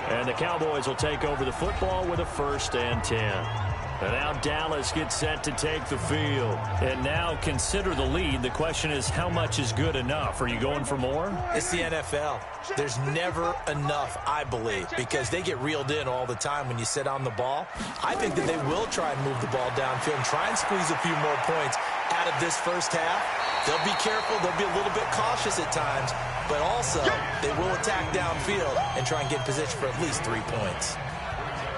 And the Cowboys will take over the football with a 1st and 10. And now Dallas gets set to take the field. And now consider the lead. The question is, how much is good enough? Are you going for more? It's the NFL. There's never enough, I believe, because they get reeled in all the time when you sit on the ball. I think that they will try and move the ball downfield and try and squeeze a few more points out of this first half. They'll be careful. They'll be a little bit cautious at times, but also they will attack downfield and try and get position for at least 3 points.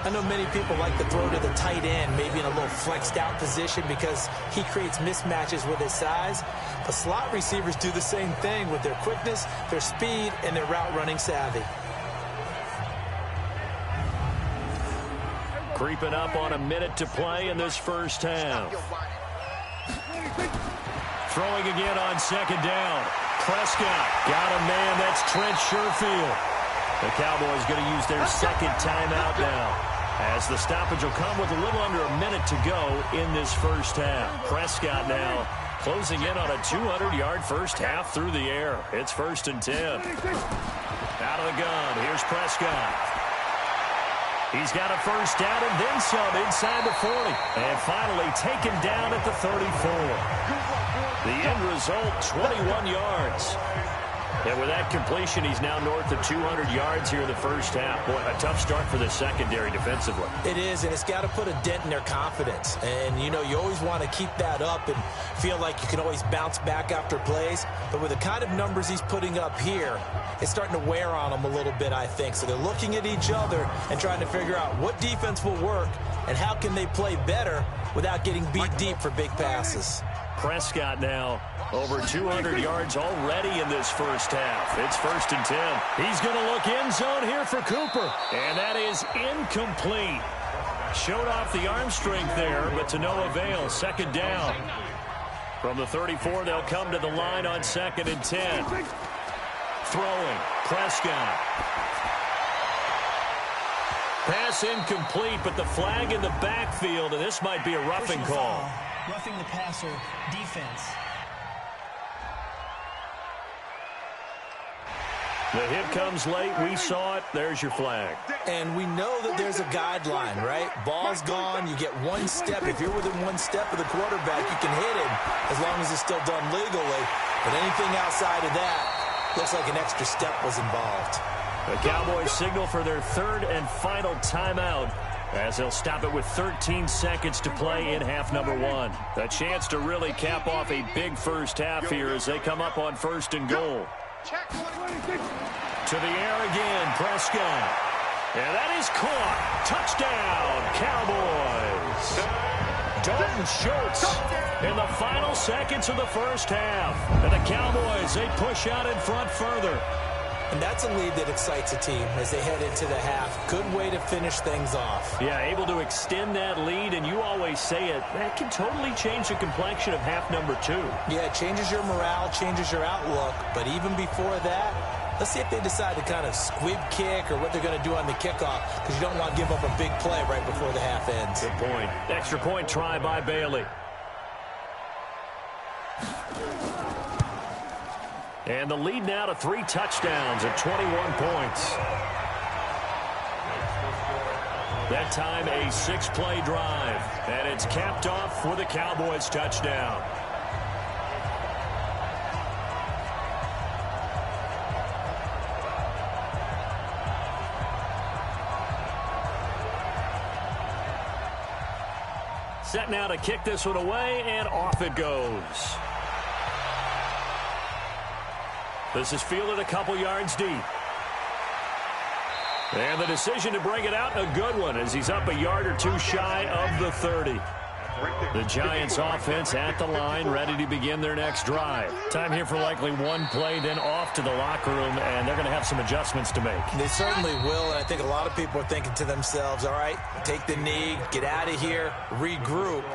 I know many people like to throw to the tight end, maybe in a little flexed out position because he creates mismatches with his size. But slot receivers do the same thing with their quickness, their speed, and their route running savvy. Creeping up on a minute to play in this first half. Throwing again on second down. Prescott got a man. That's Trent Sherfield. The Cowboys going to use their second timeout now, as the stoppage will come with a little under a minute to go in this first half. Prescott now closing in on a 200-yard first half through the air. It's 1st and 10. Out of the gun, here's Prescott. He's got a first down and then some inside the 40. And finally taken down at the 34. The end result, 21 yards. And with that completion, he's now north of 200 yards here in the first half. Boy, a tough start for the secondary defensively. It is, and it's got to put a dent in their confidence. And, you know, you always want to keep that up and feel like you can always bounce back after plays. But with the kind of numbers he's putting up here, it's starting to wear on them a little bit, I think. So they're looking at each other and trying to figure out what defense will work and how can they play better without getting beat deep for big passes. Prescott now over 200 yards already in this first half. It's 1st and 10. He's going to look end zone here for Cooper. And that is incomplete. Showed off the arm strength there, but to no avail. Second down. From the 34, they'll come to the line on 2nd and 10. Throwing. Prescott. Pass incomplete, but the flag in the backfield, and this might be a roughing call. Roughing the passer, defense. The hit comes late. We saw it. There's your flag. And we know that there's a guideline, right? Ball's gone. You get one step. If you're within one step of the quarterback, you can hit him as long as it's still done legally. But anything outside of that looks like an extra step was involved. The Cowboys signal for their third and final timeout, as they'll stop it with 13 seconds to play in half number 1. A chance to really cap off a big first half here as they come up on 1st and goal. To the air again, Prescott. And that is caught. Touchdown, Cowboys. Dalton Schultz in the final seconds of the first half. And the Cowboys, they push out in front further. And that's a lead that excites a team as they head into the half. Good way to finish things off. Yeah, able to extend that lead, and you always say it, that can totally change the complexion of half number 2. Yeah, it changes your morale, changes your outlook. But even before that, let's see if they decide to kind of squib kick or what they're going to do on the kickoff, because you don't want to give up a big play right before the half ends. Good point. Extra point try by Bailey. And the lead now to 3 touchdowns at 21 points. That time a 6-play drive. And it's capped off with a Cowboys touchdown. Set now to kick this one away, and off it goes. This is fielded a couple yards deep. And the decision to bring it out, a good one, as he's up a yard or 2 shy of the 30. The Giants offense at the line, ready to begin their next drive. Time here for likely one play, then off to the locker room, and they're going to have some adjustments to make. They certainly will, and I think a lot of people are thinking to themselves, all right, take the knee, get out of here, regroup.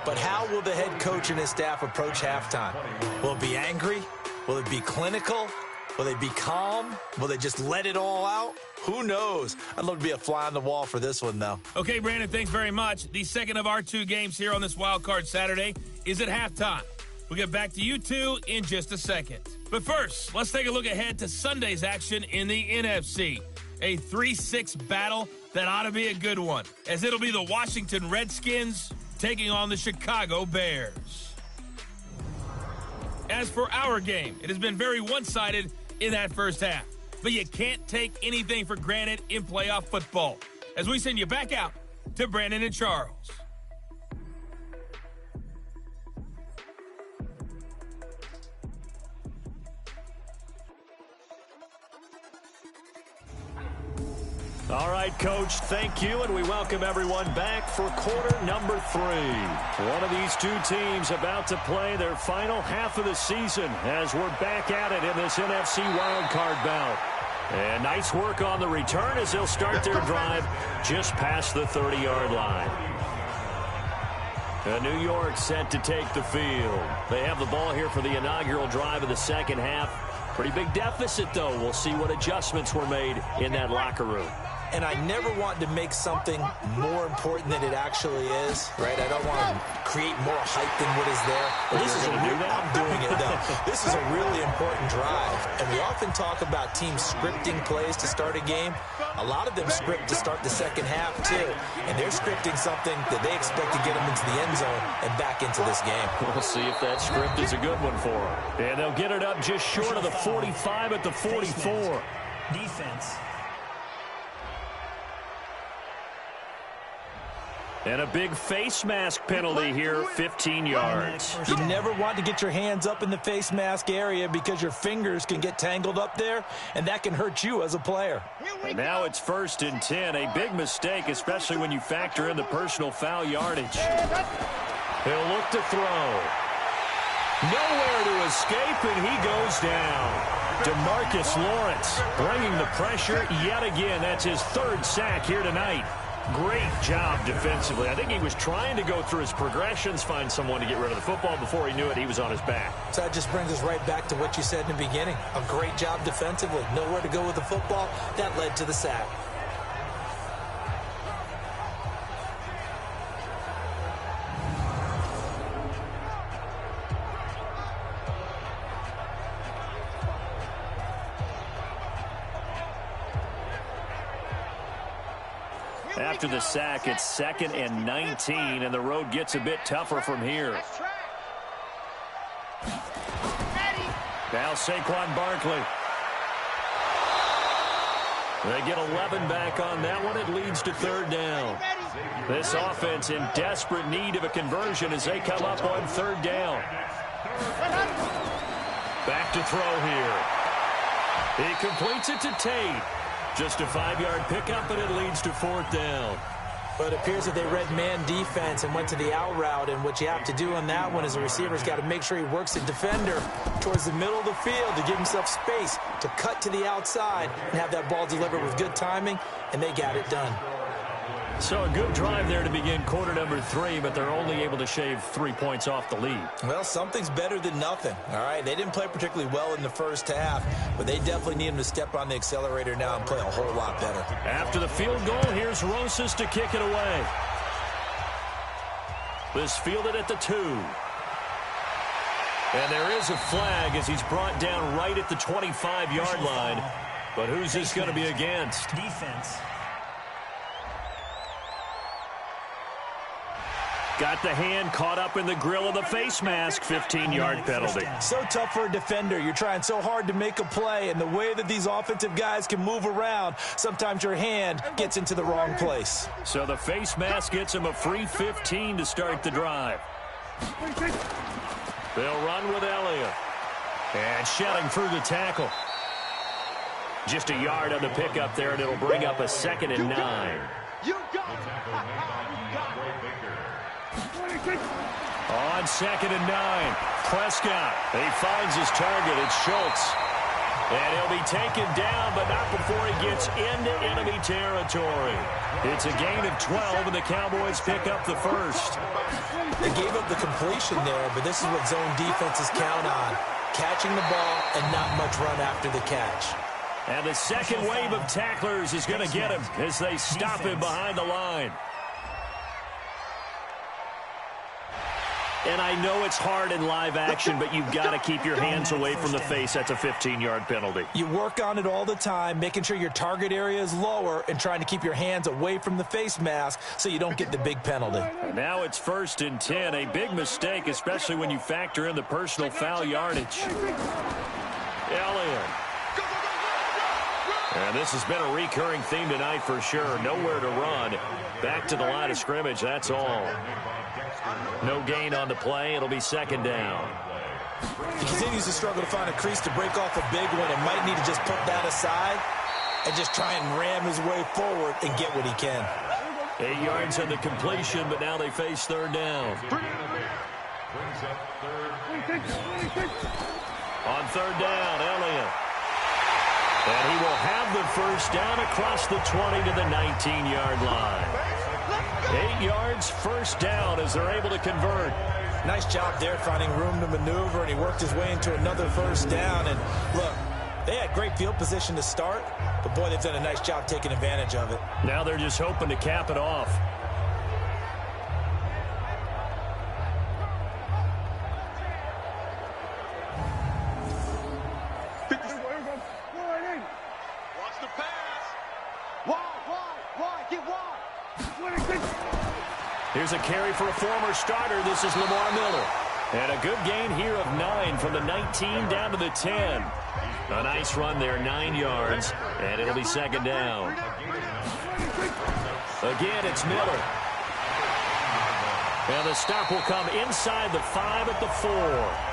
But how will the head coach and his staff approach halftime? Will it be angry? Will it be clinical? Will they be calm? Will they just let it all out? Who knows? I'd love to be a fly on the wall for this one, though. Okay, Brandon, thanks very much. The second of our 2 games here on this Wild Card Saturday is at halftime. We'll get back to you two in just a second. But first, let's take a look ahead to Sunday's action in the NFC. A 3-6 battle that ought to be a good one, as it'll be the Washington Redskins taking on the Chicago Bears. As for our game, it has been very one-sided in that first half. But you can't take anything for granted in playoff football. As we send you back out to Brandon and Charles. All right, Coach, thank you, and we welcome everyone back for quarter number 3. One of these two teams about to play their final half of the season as we're back at it in this NFC wildcard bout. And nice work on the return as they'll start their drive just past the 30-yard line. New York set to take the field. They have the ball here for the inaugural drive of the second half. Pretty big deficit, though. We'll see what adjustments were made in that locker room. And I never want to make something more important than it actually is, right? I don't want to create more hype than what is there. But this is I'm doing it, though. This is a really important drive. And we often talk about teams scripting plays to start a game. A lot of them script to start the second half, too. And they're scripting something that they expect to get them into the end zone and back into this game. We'll see if that script is a good one for them. And they'll get it up just short of the 45 at the 44. Defense. And a big face mask penalty here, 15 yards. You never want to get your hands up in the face mask area because your fingers can get tangled up there, and that can hurt you as a player. And now it's 1st and 10, a big mistake, especially when you factor in the personal foul yardage. He'll look to throw. Nowhere to escape, and he goes down. DeMarcus Lawrence bringing the pressure yet again. That's his 3rd sack here tonight. Great job defensively. I think he was trying to go through his progressions, find someone to get rid of the football. Before he knew it, he was on his back. So that just brings us right back to what you said in the beginning. A great job defensively. Nowhere to go with the football. That led to the sack. After the sack, it's 2nd and 19, and the road gets a bit tougher from here. Now Saquon Barkley. They get 11 back on that one. It leads to 3rd down. This offense in desperate need of a conversion as they come up on 3rd down. Back to throw here. He completes it to Tate. Just a 5-yard pickup, and it leads to 4th down. But it appears that they read man defense and went to the out route, and what you have to do on that one is the receiver's got to make sure he works the defender towards the middle of the field to give himself space to cut to the outside and have that ball delivered with good timing, and they got it done. So a good drive there to begin quarter number 3, but they're only able to shave 3 points off the lead. Well, something's better than nothing, all right? They didn't play particularly well in the first half, but they definitely need them to step on the accelerator now and play a whole lot better. After the field goal, here's Rosas to kick it away. This fielded at the 2. And there is a flag as he's brought down right at the 25-yard line. But who's this going to be against? Defense. Got the hand caught up in the grill of the face mask. 15-yard penalty. So tough for a defender. You're trying so hard to make a play, and the way that these offensive guys can move around, sometimes your hand gets into the wrong place. So the face mask gets him a free 15 to start the drive. They'll run with Elliott. And shedding through the tackle. Just a yard on the pickup there, and it'll bring up a 2nd and 9. You got it. On 2nd and 9, Prescott. He finds his target. It's Schultz. And he'll be taken down, but not before he gets into enemy territory. It's a gain of 12, and the Cowboys pick up the first. They gave up the completion there, but this is what zone defenses count on. Catching the ball and not much run after the catch. And the second wave of tacklers is going to get him as they stop him behind the line. And I know it's hard in live action, but you've got to keep your hands away from the face. That's a 15-yard penalty. You work on it all the time, making sure your target area is lower and trying to keep your hands away from the face mask so you don't get the big penalty. And now it's 1st and 10. A big mistake, especially when you factor in the personal foul yardage. Elliott. And this has been a recurring theme tonight for sure. Nowhere to run. Back to the line of scrimmage, that's all. No gain on the play. It'll be 2nd down. He continues to struggle to find a crease to break off a big one and might need to just put that aside and just try and ram his way forward and get what he can. 8 yards on the completion, but now they face 3rd down. On 3rd down, Elliott. And he will have the 1st down across the 20 to the 19-yard line. 8 yards, 1st down as they're able to convert. Nice job there finding room to maneuver, and he worked his way into another 1st down. And look, they had great field position to start, but boy, they've done a nice job taking advantage of it. Now they're just hoping to cap it off. Here's a carry for a former starter. This is Lamar Miller. And a good gain here of 9 from the 19 down to the 10. A nice run there, 9 yards. And it'll be 2nd down. Again, it's Miller. And the stop will come inside the 5 at the 4.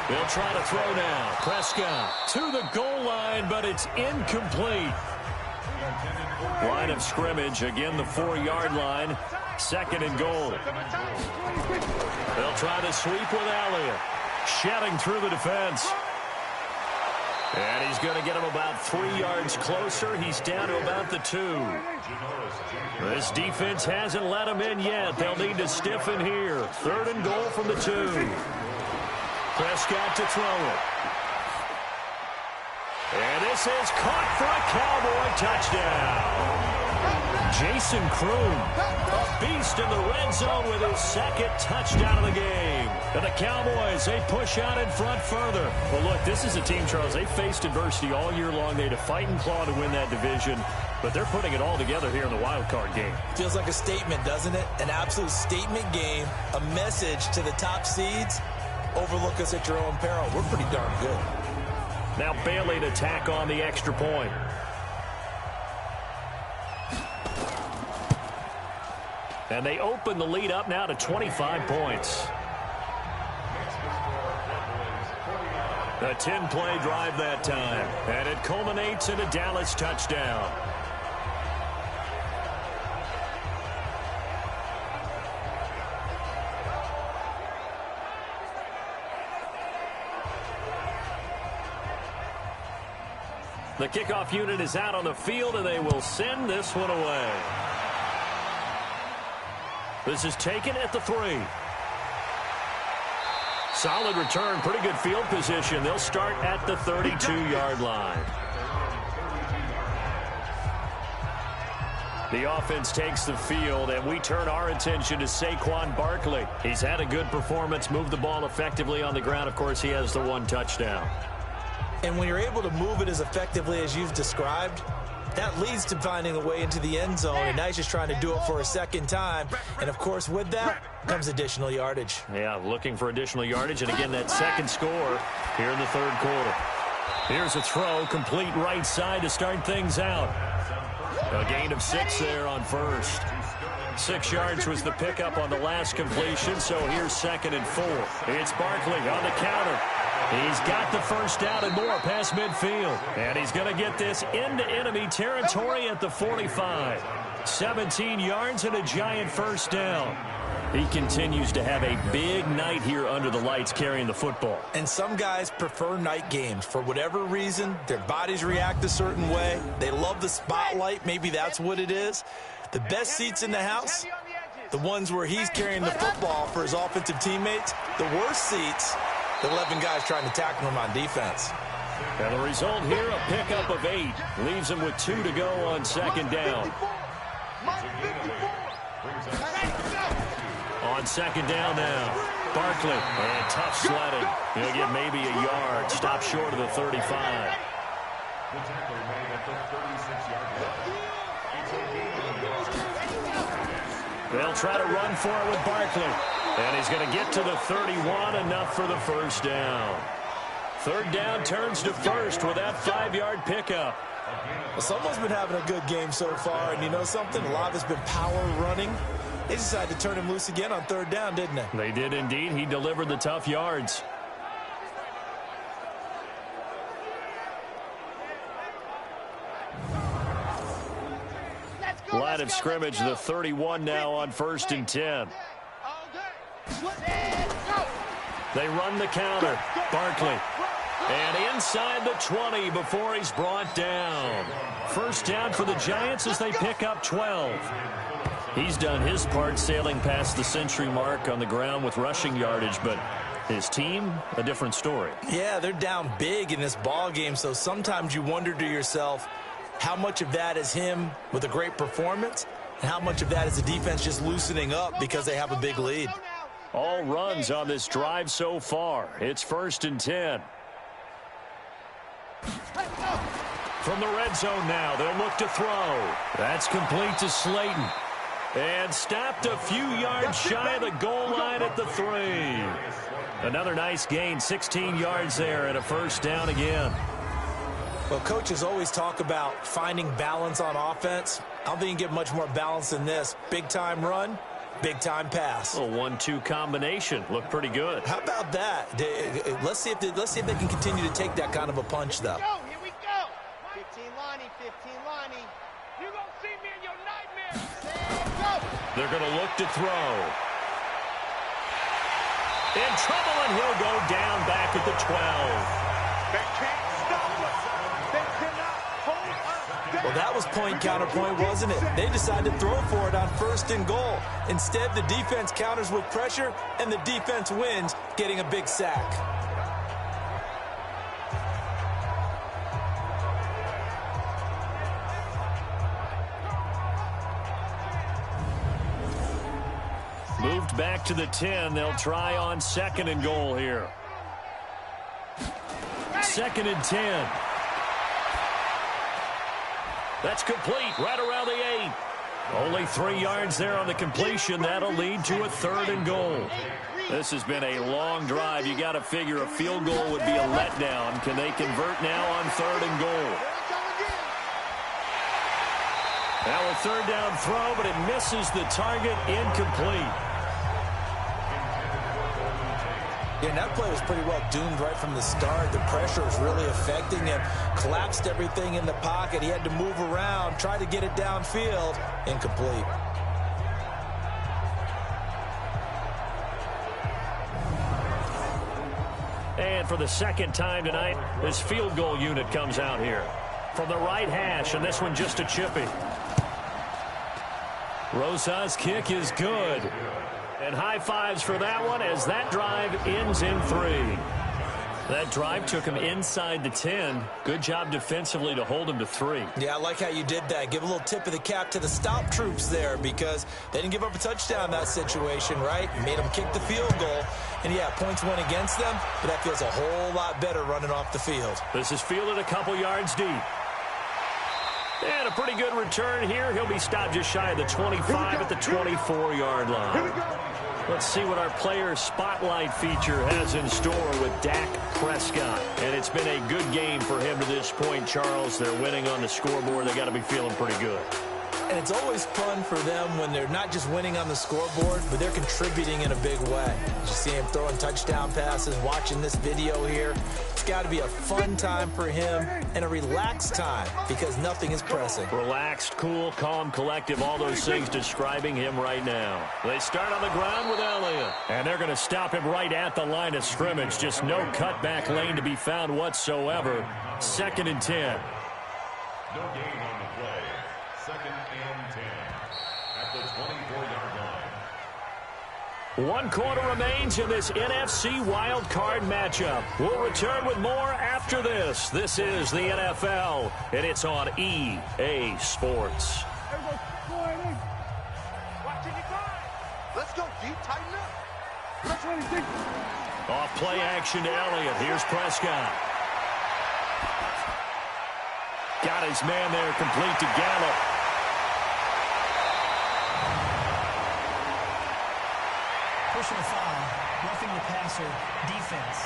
They'll try to throw now. Prescott to the goal line, but it's incomplete. Line of scrimmage, again the 4-yard line. 2nd and goal. They'll try to sweep with Elliott. Shedding through the defense. And he's going to get him about 3 yards closer. He's down to about the 2. This defense hasn't let him in yet. They'll need to stiffen here. 3rd and goal from the 2. Prescott to throw it. And this is caught for a Cowboy touchdown. Jason Kroon, a beast in the red zone with his 2nd touchdown of the game. And the Cowboys, they push out in front further. Well, look, this is a team, Charles, they faced adversity all year long. They had to fight and claw to win that division. But they're putting it all together here in the wild card game. Feels like a statement, doesn't it? An absolute statement game, a message to the top seeds. Overlook us at your own peril. We're pretty darn good. Now Bailey to tack on the extra point. And they open the lead up now to 25 points. A 10-play drive that time. And it culminates in a Dallas touchdown. The kickoff unit is out on the field, and they will send this one away. This is taken at the 3. Solid return, pretty good field position. They'll start at the 32-yard line. The offense takes the field, and we turn our attention to Saquon Barkley. He's had a good performance, moved the ball effectively on the ground. Of course, he has the 1 touchdown. And when you're able to move it as effectively as you've described, that leads to finding a way into the end zone. And now he's just trying to do it for a 2nd time. And, of course, with that comes additional yardage. Yeah, looking for additional yardage. And, again, that 2nd score here in the 3rd quarter. Here's a throw, complete right side to start things out. A gain of 6 there on 1st. 6 yards was the pickup on the last completion, so here's 2nd and 4. It's Barkley on the counter. He's got the 1st down and more past midfield. And he's going to get this into enemy territory at the 45. 17 yards and a giant 1st down. He continues to have a big night here under the lights carrying the football. And some guys prefer night games. For whatever reason, their bodies react a certain way. They love the spotlight. Maybe that's what it is. The best seats in the house, the ones where he's carrying the football for his offensive teammates. The worst seats, the 11 guys trying to tackle him on defense. And the result here, a pickup of 8. Leaves him with 2 to go on second down. On second down now, Barkley, and tough sledding. He'll get maybe a yard, stop short of the 35. The tackler made at the 36-yard line. They'll try to run for it with Barkley. And he's going to get to the 31, enough for the first down. Third down turns to first with that 5-yard pickup. Well, someone's been having a good game so far, and you know something? A lot has been power running. They decided to turn him loose again on third down, didn't they? They did indeed. He delivered the tough yards. Line of scrimmage, the 31 now on 1st and 10. They run the counter. Barkley. And inside the 20 before he's brought down. First down for the Giants as they pick up 12. He's done his part sailing past the century mark on the ground with rushing yardage, but his team, a different story. Yeah, they're down big in this ball game, so sometimes you wonder to yourself how much of that is him with a great performance and how much of that is the defense just loosening up because they have a big lead. All runs on this drive so far. It's 1st and 10. From the red zone now, they'll look to throw. That's complete to Slayton. And stopped a few yards shy of the goal line at the 3. Another nice gain, 16 yards there, and a first down again. Well, coaches always talk about finding balance on offense. I don't think you can get much more balance than this. Big-time run, big-time pass. A 1-2 combination. Looked pretty good. How about that? Let's see if they can continue to take that kind of a punch, though. Here we go. 15 Lonnie, 15 Lonnie. You gonna see me in your nightmares. They're going to look to throw. In trouble, and he'll go down back at the 12. They can't stop us. They cannot hold us. Well, that was point counterpoint, wasn't it? They decided to throw for it on 1st and goal. Instead, the defense counters with pressure, and the defense wins, getting a big sack. Moved back to the 10. They'll try on 2nd and goal here. 2nd and 10. That's complete right around the 8. Only 3 yards there on the completion. That'll lead to a 3rd and goal. This has been a long drive. You got to figure a field goal would be a letdown. Can they convert now on 3rd and goal? Now a 3rd down throw, but it misses the target, incomplete. Yeah, and that play was pretty well doomed right from the start. The pressure was really affecting him. Collapsed everything in the pocket. He had to move around, try to get it downfield. Incomplete. And for the 2nd time tonight, this field goal unit comes out here. From the right hash, and this one just a chippy. Rosa's kick is good. And high fives for that one as that drive ends in 3. That drive took him inside the 10. Good job defensively to hold him to 3. Yeah, I like how you did that. Give a little tip of the cap to the stop troops there because they didn't give up a touchdown in that situation, right? Made them kick the field goal. And, yeah, points went against them, but that feels a whole lot better running off the field. This is fielded a couple yards deep. And a pretty good return here. He'll be stopped just shy of the 25 at the 24-yard line. Let's see what our player spotlight feature has in store with Dak Prescott. And it's been a good game for him to this point, Charles. They're winning on the scoreboard. They got to be feeling pretty good. And it's always fun for them when they're not just winning on the scoreboard, but they're contributing in a big way. You see him throwing touchdown passes, watching this video here. It's got to be a fun time for him and a relaxed time because nothing is pressing. Relaxed, cool, calm, collective, all those things describing him right now. They start on the ground with Elliott. And they're going to stop him right at the line of scrimmage. Just no cutback lane to be found whatsoever. 2nd and 10. No gain on the play. 2nd and 10 at the 24-yard line. 1 quarter remains in this NFC Wild Card matchup. We'll return with more after this. This is the NFL, and it's on EA Sports. Let's go deep, tighten up. Off play action to Elliott. Here's Prescott. Got his man there, complete to Gallup. Personal foul, roughing the passer, defense.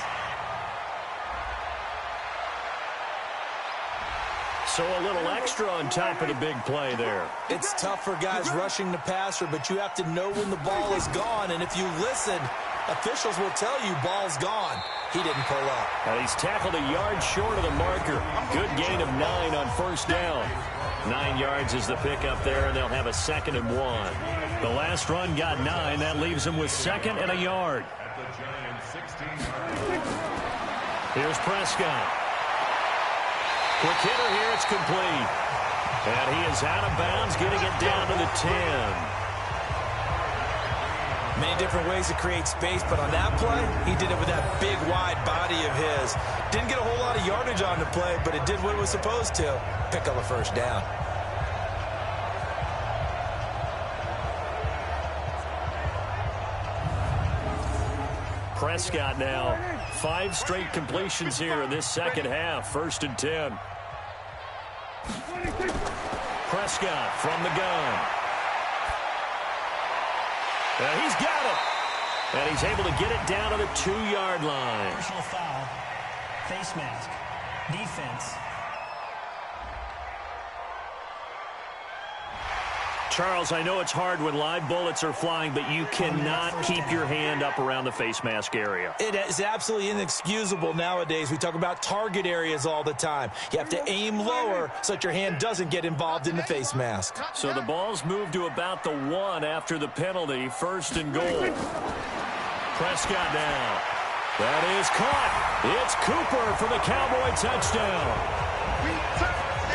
So a little extra on top of the big play there. It's tough for guys rushing the passer, but you have to know when the ball is gone. And if you listen, officials will tell you ball's gone. He didn't pull up. And he's tackled a yard short of the marker. Good gain of 9 on first down. 9 yards is the pickup there, and they'll have a 2nd and 1. The last run got 9. That leaves them with 2nd and a yard. Here's Prescott. Quick hitter here. It's complete. And he is out of bounds, getting it down to the 10. Many different ways to create space, but on that play, he did it with that big, wide body of his. Didn't get a whole lot of yardage on the play, but it did what it was supposed to. Pick up a first down. Prescott now, 5 straight completions here in this second half. 1st and 10. Prescott from the gun. And he's got it. And he's able to get it down to the 2-yard line. Personal foul, face mask, defense. Charles, I know it's hard when live bullets are flying, but you cannot keep your hand up around the face mask area. It is absolutely inexcusable nowadays. We talk about target areas all the time. You have to aim lower so that your hand doesn't get involved in the face mask. So the ball's moved to about the 1 after the penalty. 1st and goal. Prescott now. That is caught. It's Cooper for the Cowboy touchdown.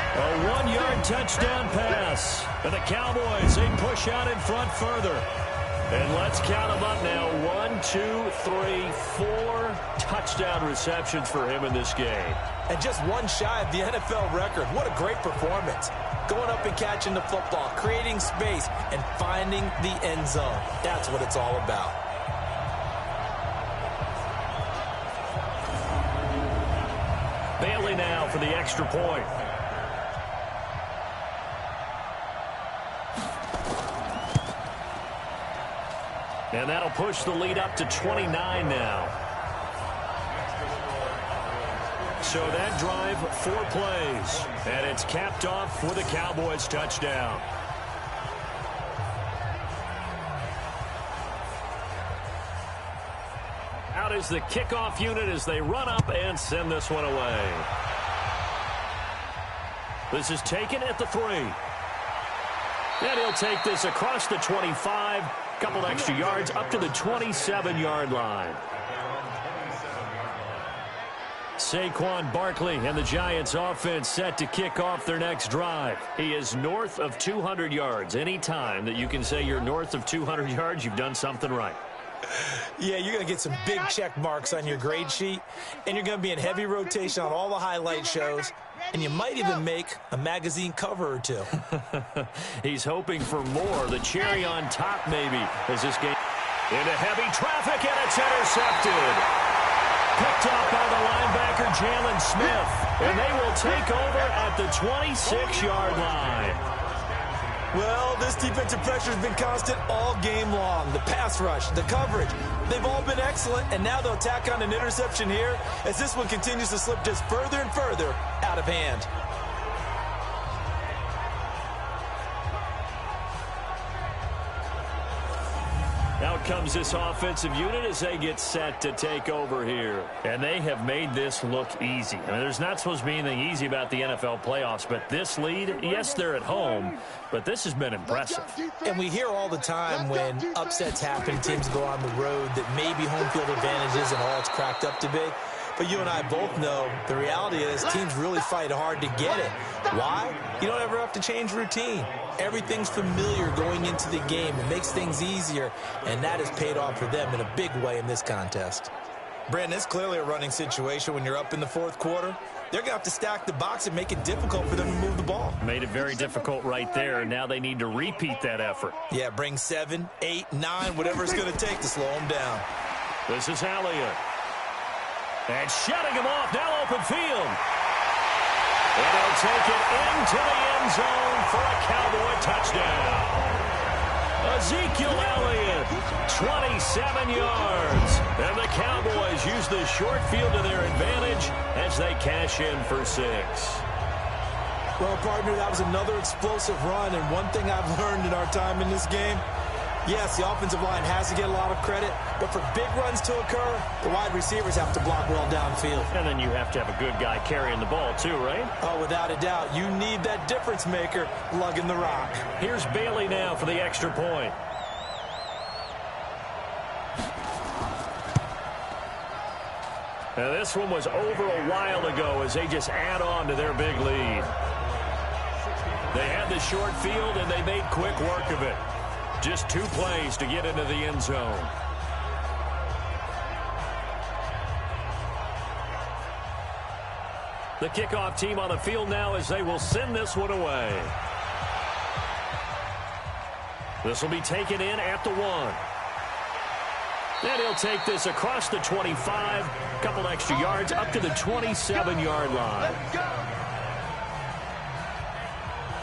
A 1-yard touchdown pass. And the Cowboys, they push out in front further. And let's count them up now. 1, 2, 3, 4 touchdown receptions for him in this game. And just 1 shy of the NFL record. What a great performance. Going up and catching the football, creating space, and finding the end zone. That's what it's all about. Bailey now for the extra point. And that'll push the lead up to 29 now. So that drive, 4 plays. And it's capped off with a Cowboys touchdown. Out is the kickoff unit as they run up and send this one away. This is taken at the 3. And he'll take this across the 25. Couple extra yards up to the 27-yard line. Saquon Barkley and the Giants offense set to kick off their next drive. He is north of 200 yards. Any time that you can say you're north of 200 yards, you've done something right. Yeah, you're going to get some big check marks on your grade sheet, and you're going to be in heavy rotation on all the highlight shows, and you might even make a magazine cover or 2. He's hoping for more. The cherry on top, maybe, as this game into heavy traffic, and it's intercepted. Picked up by the linebacker, Jalen Smith, and they will take over at the 26-yard line. Well, this defensive pressure has been constant all game long. The pass rush, the coverage, they've all been excellent, and now they'll tack on an interception here as this one continues to slip just further and further out of hand. Out comes this offensive unit as they get set to take over here. And they have made this look easy. I mean, there's not supposed to be anything easy about the NFL playoffs, but this lead, yes, they're at home, but this has been impressive. And we hear all the time when upsets happen, teams go on the road, that maybe home field advantage isn't all it's cracked up to be. But you and I both know the reality is teams really fight hard to get it. Why? You don't ever have to change routine. Everything's familiar going into the game. It makes things easier, and that has paid off for them in a big way in this contest. Brandon, it's clearly a running situation when you're up in the fourth quarter. They're going to have to stack the box and make it difficult for them to move the ball. Made it very difficult right there. Now they need to repeat that effort. Yeah, bring 7, 8, 9, whatever it's going to take to slow them down. This is Elliott. And shutting him off, now open field. And he'll take it into the end zone for a Cowboy touchdown. Ezekiel Elliott, 27 yards. And the Cowboys use the short field to their advantage as they cash in for 6. Well, partner, that was another explosive run, and one thing I've learned in our time in this game, yes, the offensive line has to get a lot of credit, but for big runs to occur, the wide receivers have to block well downfield. And then you have to have a good guy carrying the ball too, right? Oh, without a doubt. You need that difference maker lugging the rock. Here's Bailey now for the extra point. Now this one was over a while ago as they just add on to their big lead. They had the short field and they made quick work of it. Just 2 plays to get into the end zone. The kickoff team on the field now as they will send this one away. This will be taken in at the 1. And he'll take this across the 25, a couple extra yards up to the 27-yard line.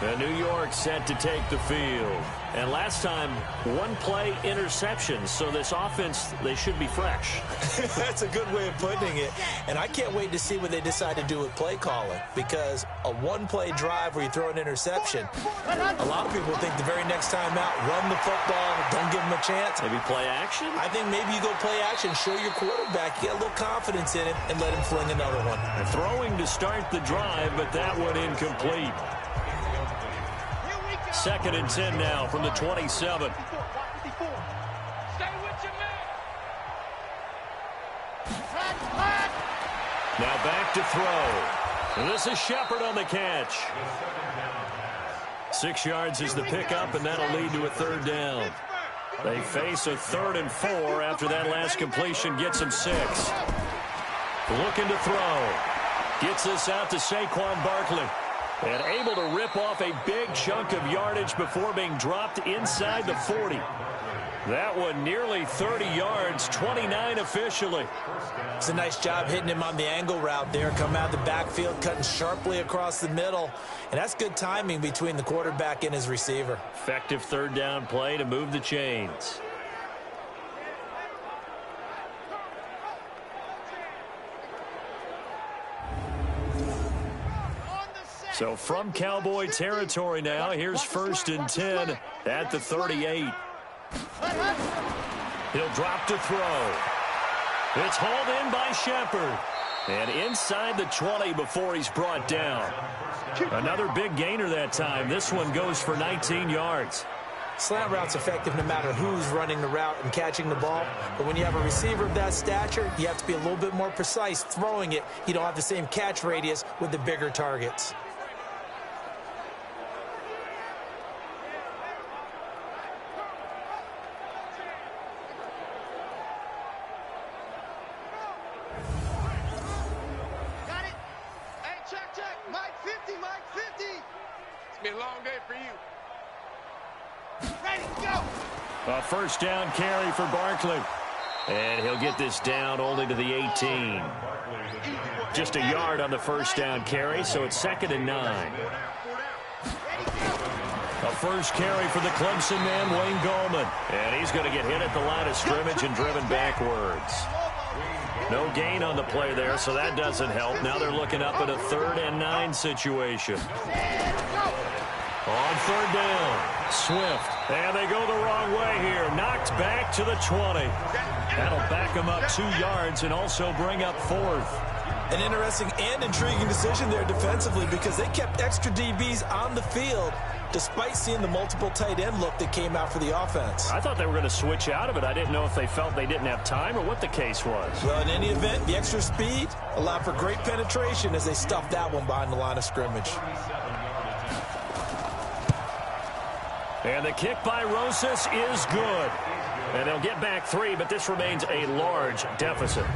And New York set to take the field. And last time, 1-play interception. So this offense, they should be fresh. That's a good way of putting it. And I can't wait to see what they decide to do with play calling. Because a 1-play drive where you throw an interception, a lot of people think the very next time out, run the football, don't give them a chance. Maybe play action? I think maybe you go play action, show your quarterback, get a little confidence in it, and let him fling another one. And throwing to start the drive, but that one incomplete. 2nd and 10 now from the 27. Now back to throw. And this is Shepard on the catch. 6 yards is the pickup, and that'll lead to a 3rd down. They face a 3rd and 4 after that last completion gets them 6. Looking to throw. Gets this out to Saquon Barkley. And able to rip off a big chunk of yardage before being dropped inside the 40. That one nearly 30 yards, 29 officially. It's a nice job hitting him on the angle route there. Come out of the backfield, cutting sharply across the middle. And that's good timing between the quarterback and his receiver. Effective 3rd down play to move the chains. So from Cowboy territory now, here's 1st and 10 at the 38. He'll drop to throw. It's hauled in by Shepard. And inside the 20 before he's brought down. Another big gainer that time. This one goes for 19 yards. Slant route's effective no matter who's running the route and catching the ball. But when you have a receiver of that stature, you have to be a little bit more precise throwing it. You don't have the same catch radius with the bigger targets. A 1st down carry for Barkley. And he'll get this down only to the 18. Just a yard on the 1st down carry, so it's 2nd and 9. A 1st carry for the Clemson man, Wayne Gallman. And he's going to get hit at the line of scrimmage and driven backwards. No gain on the play there, so that doesn't help. Now they're looking up at a 3rd and 9 situation. On 3rd down, Swift. And they go the wrong way here. Knocked back to the 20. That'll back them up 2 yards and also bring up 4th. An interesting and intriguing decision there defensively because they kept extra DBs on the field despite seeing the multiple tight end look that came out for the offense. I thought they were going to switch out of it. I didn't know if they felt they didn't have time or what the case was. Well, in any event, the extra speed allowed for great penetration as they stuffed that one behind the line of scrimmage. And the kick by Rosas is good. And they'll get back 3, but this remains a large deficit.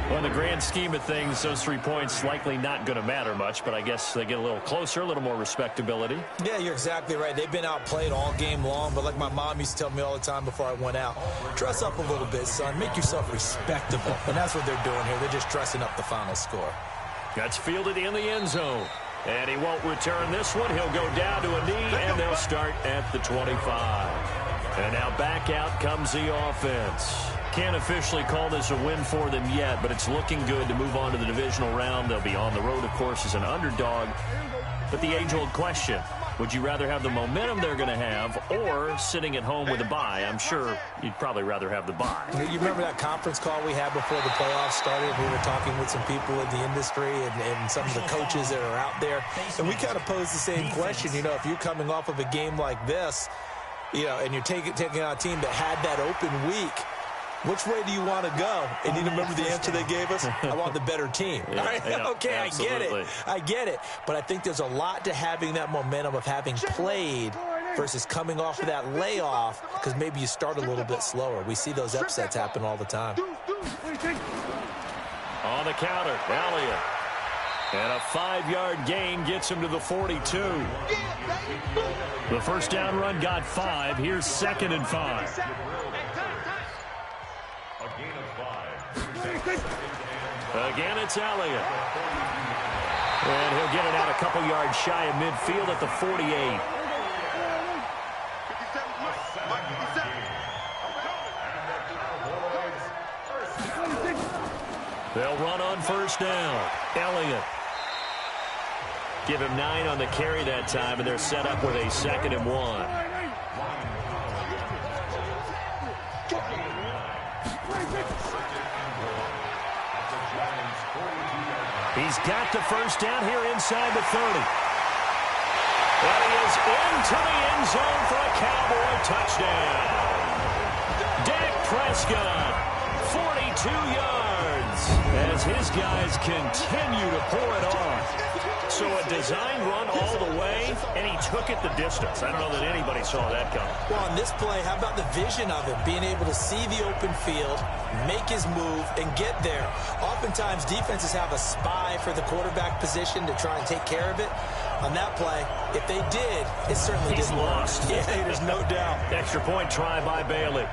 Well, in the grand scheme of things, those 3 points likely not going to matter much, but I guess they get a little closer, a little more respectability. Yeah, you're exactly right. They've been outplayed all game long, but like my mom used to tell me all the time before I went out, dress up a little bit, son. Make yourself respectable. And that's what they're doing here. They're just dressing up the final score. That's fielded in the end zone. And he won't return this one. He'll go down to a knee, and they'll start at the 25. And now back out comes the offense. Can't officially call this a win for them yet, but it's looking good to move on to the divisional round. They'll be on the road, of course, as an underdog. But the age-old question, would you rather have the momentum they're going to have or sitting at home with a bye? I'm sure you'd probably rather have the bye. You remember that conference call we had before the playoffs started? We were talking with some people in the industry and some of the coaches that are out there. And we kind of posed the same question. You know, if you're coming off of a game like this, you know, and you're taking on a team that had that open week, which way do you want to go? And you remember the answer they gave us? I want the better team. Yeah, yeah, okay, absolutely. I get it. But I think there's a lot to having that momentum of having played versus coming off of that layoff because maybe you start a little bit slower. We see those upsets happen all the time. On the counter, Elliott. And a 5-yard gain gets him to the 42. The first down run got 5. Here's 2nd and 5. A gain of 5. Again, it's Elliott. And he'll get it out a couple yards shy of midfield at the 48. They'll run on first down. Elliott. Give him 9 on the carry that time, and they're set up with a 2nd and 1. He's got the first down here inside the 30. And he is into the end zone for a Cowboy touchdown. Dak Prescott, 42 yards, as his guys continue to pour it on. So a design run all the way, and he took it the distance. I don't know that anybody saw that coming. Well, on this play, how about the vision of him? Being able to see the open field, make his move, and get there. Oftentimes, defenses have a spy for the quarterback position to try and take care of it. On that play, if they did, it certainly didn't work. Yeah, there's no doubt. Extra point try by Bailey.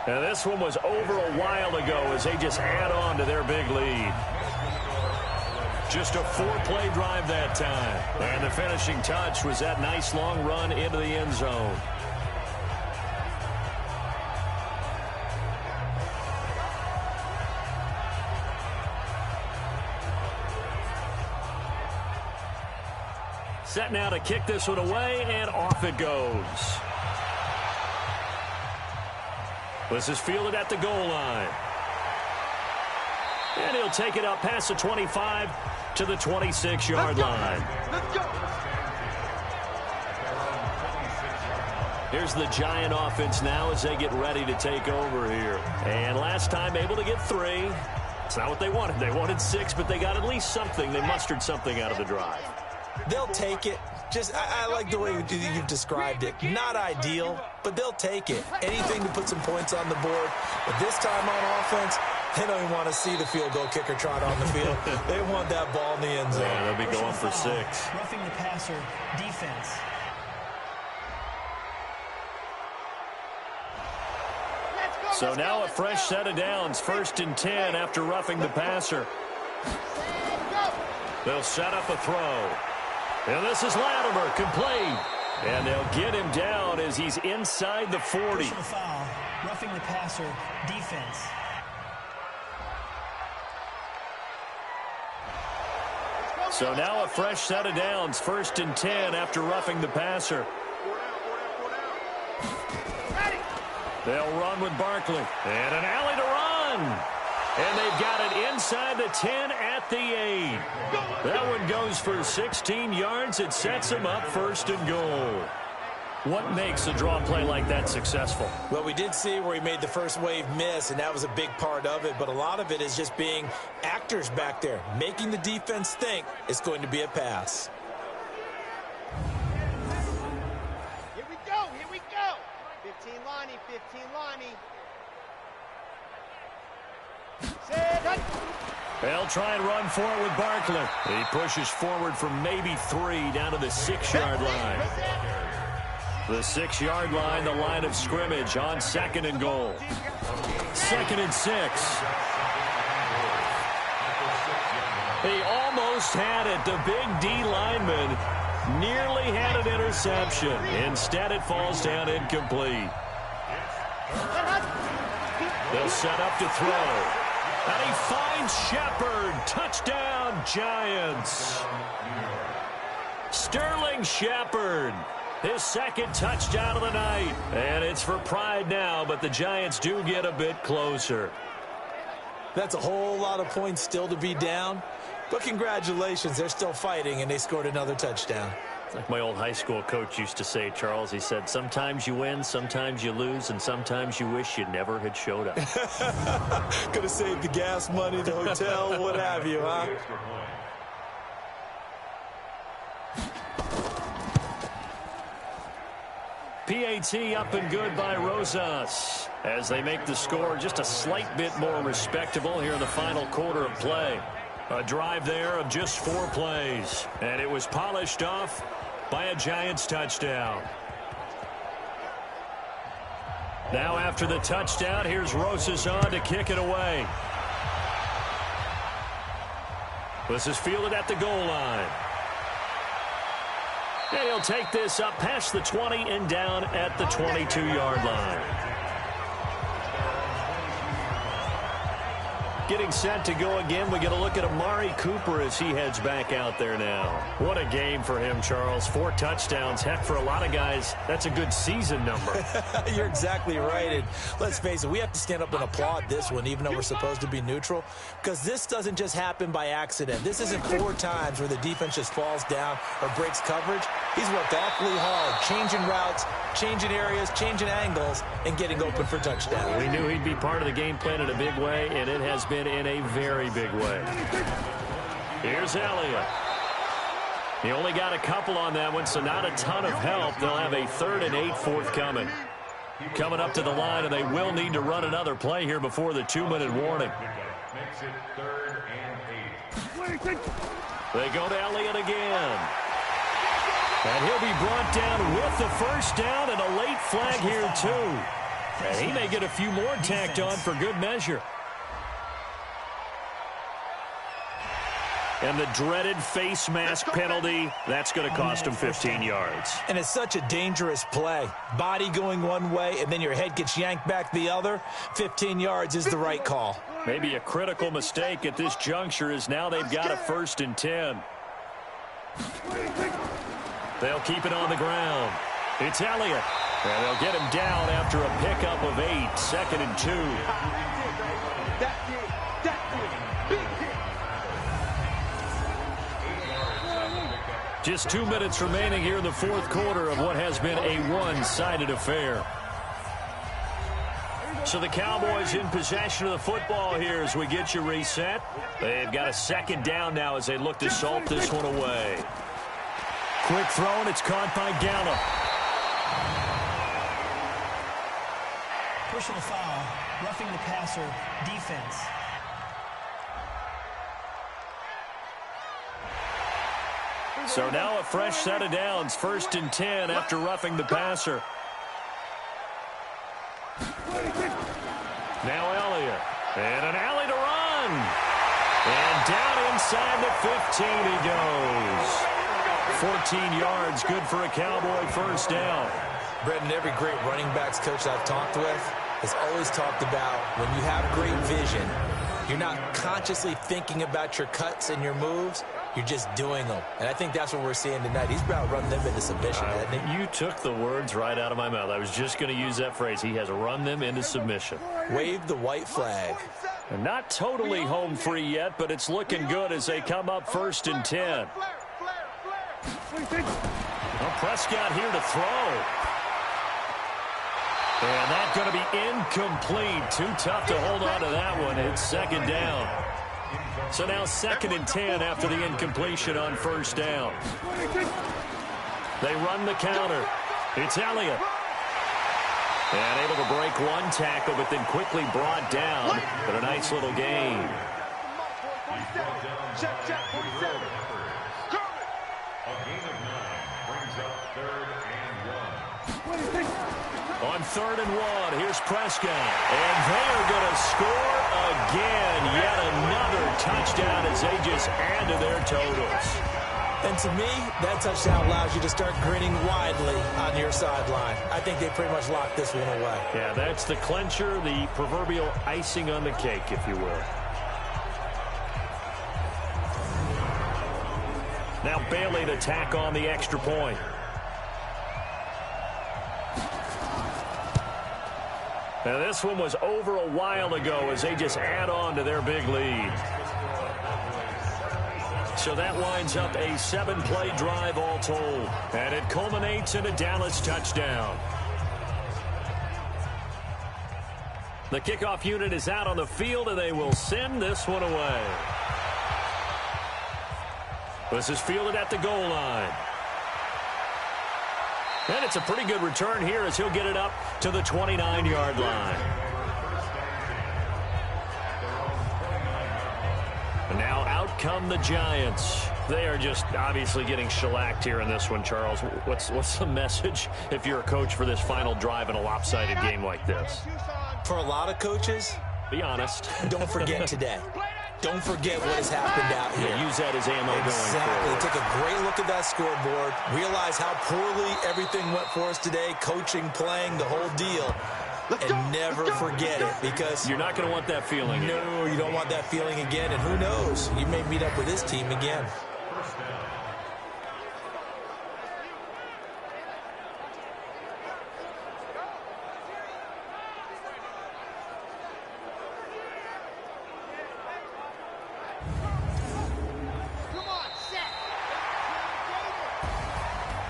And this one was over a while ago as they just add on to their big lead. Just a 4-play drive that time. And the finishing touch was that nice long run into the end zone. Set now to kick this one away, and off it goes. This is fielded at the goal line. And he'll take it up past the 25 to the 26-yard line. Let's go. Here's the Giant offense now as they get ready to take over here. And last time able to get 3. It's not what they wanted. They wanted 6, but they got at least something. They mustered something out of the drive. They'll take it. Just, I like the way you've described it. Not ideal, but they'll take it. Anything to put some points on the board. But this time on offense, they don't even want to see the field goal kicker trot on the field. They want that ball in the end zone. Yeah, they'll be going for 6. Roughing the passer, defense. So now a fresh set of downs. 1st and 10 after roughing the passer. They'll set up a throw. And this is Latimer, complete. And they'll get him down as he's inside the 40. Personal foul, roughing the passer, defense. So now a fresh set of downs. 1st and 10 after roughing the passer. They'll run with Barkley. And an alley to run. And they've got it inside the 10 at the 8. That one goes for 16 yards. It sets them up 1st and goal. What makes a draw play like that successful? Well, we did see where he made the first wave miss, and that was a big part of it. But a lot of it is just being actors back there, making the defense think it's going to be a pass. Here we go, here we go. 15 Lonnie, 15 Lonnie. They'll try and run for it with Barkley. He pushes forward from maybe 3 down to the 6-yard line. The 6-yard line, the line of scrimmage on 2nd and goal. 2nd and 6. He almost had it. The big D lineman nearly had an interception. Instead, it falls down incomplete. They'll set up to throw. And he finds Shepard. Touchdown, Giants. Sterling Shepard. His 2nd touchdown of the night. And it's for pride now, but the Giants do get a bit closer. That's a whole lot of points still to be down. But congratulations, they're still fighting, and they scored another touchdown. It's like my old high school coach used to say, Charles. He said, sometimes you win, sometimes you lose, and sometimes you wish you never had showed up. Could have saved the gas money, the hotel, what have you, huh? PAT up and good by Rosas as they make the score just a slight bit more respectable here in the final quarter of play. A drive there of just 4 plays, and it was polished off by a Giants touchdown. Now after the touchdown, here's Rosas on to kick it away. This is fielded at the goal line. And he'll take this up past the 20 and down at the 22-yard line. Getting set to go again. We get a look at Amari Cooper as he heads back out there now. What a game for him, Charles. 4 touchdowns. Heck, for a lot of guys, that's a good season number. You're exactly right. And let's face it, we have to stand up and applaud this one, even though we're supposed to be neutral, because this doesn't just happen by accident. This isn't 4 times where the defense just falls down or breaks coverage. He's worked awfully hard, changing routes, changing areas, changing angles, and getting open for touchdowns. We knew he'd be part of the game plan in a big way, and it has been in a very big way. Here's Elliott. He only got a couple on that one, so not a ton of help. They'll have a 3rd and 8 forthcoming. Coming up to the line, and they will need to run another play here before the 2-minute warning. Makes it 3rd and 8. They go to Elliott again. And he'll be brought down with the 1st down and a late flag here, too. And he may get a few more tacked on for good measure. And the dreaded face mask penalty, that's going to cost him 15 yards. And it's such a dangerous play. Body going one way, and then your head gets yanked back the other. 15 yards is the right call. Maybe a critical mistake at this juncture is now they've got a 1st and 10. They'll keep it on the ground. It's Elliott. And they'll get him down after a pickup of 8. 2nd and 2. Just 2 minutes remaining here in the 4th quarter of what has been a one-sided affair. So the Cowboys in possession of the football here as we get you reset. They've got a 2nd down now as they look to salt this one away. Quick throw, and it's caught by Gallup. Personal foul, roughing the passer, defense. So now a fresh set of downs, 1st and 10 after roughing the passer. Now Elliott, and an alley to run. And down inside the 15 he goes. 14 yards, good for a Cowboy 1st down. Brendan, every great running backs coach I've talked with has always talked about when you have great vision, you're not consciously thinking about your cuts and your moves. You're just doing them. And I think that's what we're seeing tonight. He's about to run them into submission, hasn't he? You took the words right out of my mouth. I was just going to use that phrase. He has run them into submission. Wave the white flag. And not totally home free yet, but it's looking good as they come up 1st and 10. Well, Prescott here to throw. And that's going to be incomplete. Too tough to hold on to that one. It's 2nd down. So now 2nd and 10 after the incompletion on 1st down. They run the counter. It's Elliott. And able to break one tackle, but then quickly brought down. But a nice little gain. Check, 47. A gain of 9 brings up 3rd and 1. On 3rd and 1, here's Prescott. And they are going to score again. Yet another touchdown as they just add to their totals. And to me, that touchdown allows you to start grinning widely on your sideline. I think they pretty much locked this one away. Yeah, that's the clincher, the proverbial icing on the cake, if you will. Now Bailey to tack on the extra point. Now this one was over a while ago as they just add on to their big lead. So that winds up a 7-play drive all told. And it culminates in a Dallas touchdown. The kickoff unit is out on the field, and they will send this one away. This is fielded at the goal line. And it's a pretty good return here as he'll get it up to the 29-yard line. And now out come the Giants. They are just obviously getting shellacked here in this one, Charles. What's the message if you're a coach for this final drive in a lopsided game like this? For a lot of coaches, be honest. Don't forget today. Don't forget what has happened out here. Yeah, use that as ammo going forward. Take a great look at that scoreboard. Realize how poorly everything went for us today. Coaching, playing, the whole deal. And never forget it, because you're not going to want that feeling. No, you don't want that feeling again. And who knows? You may meet up with this team again.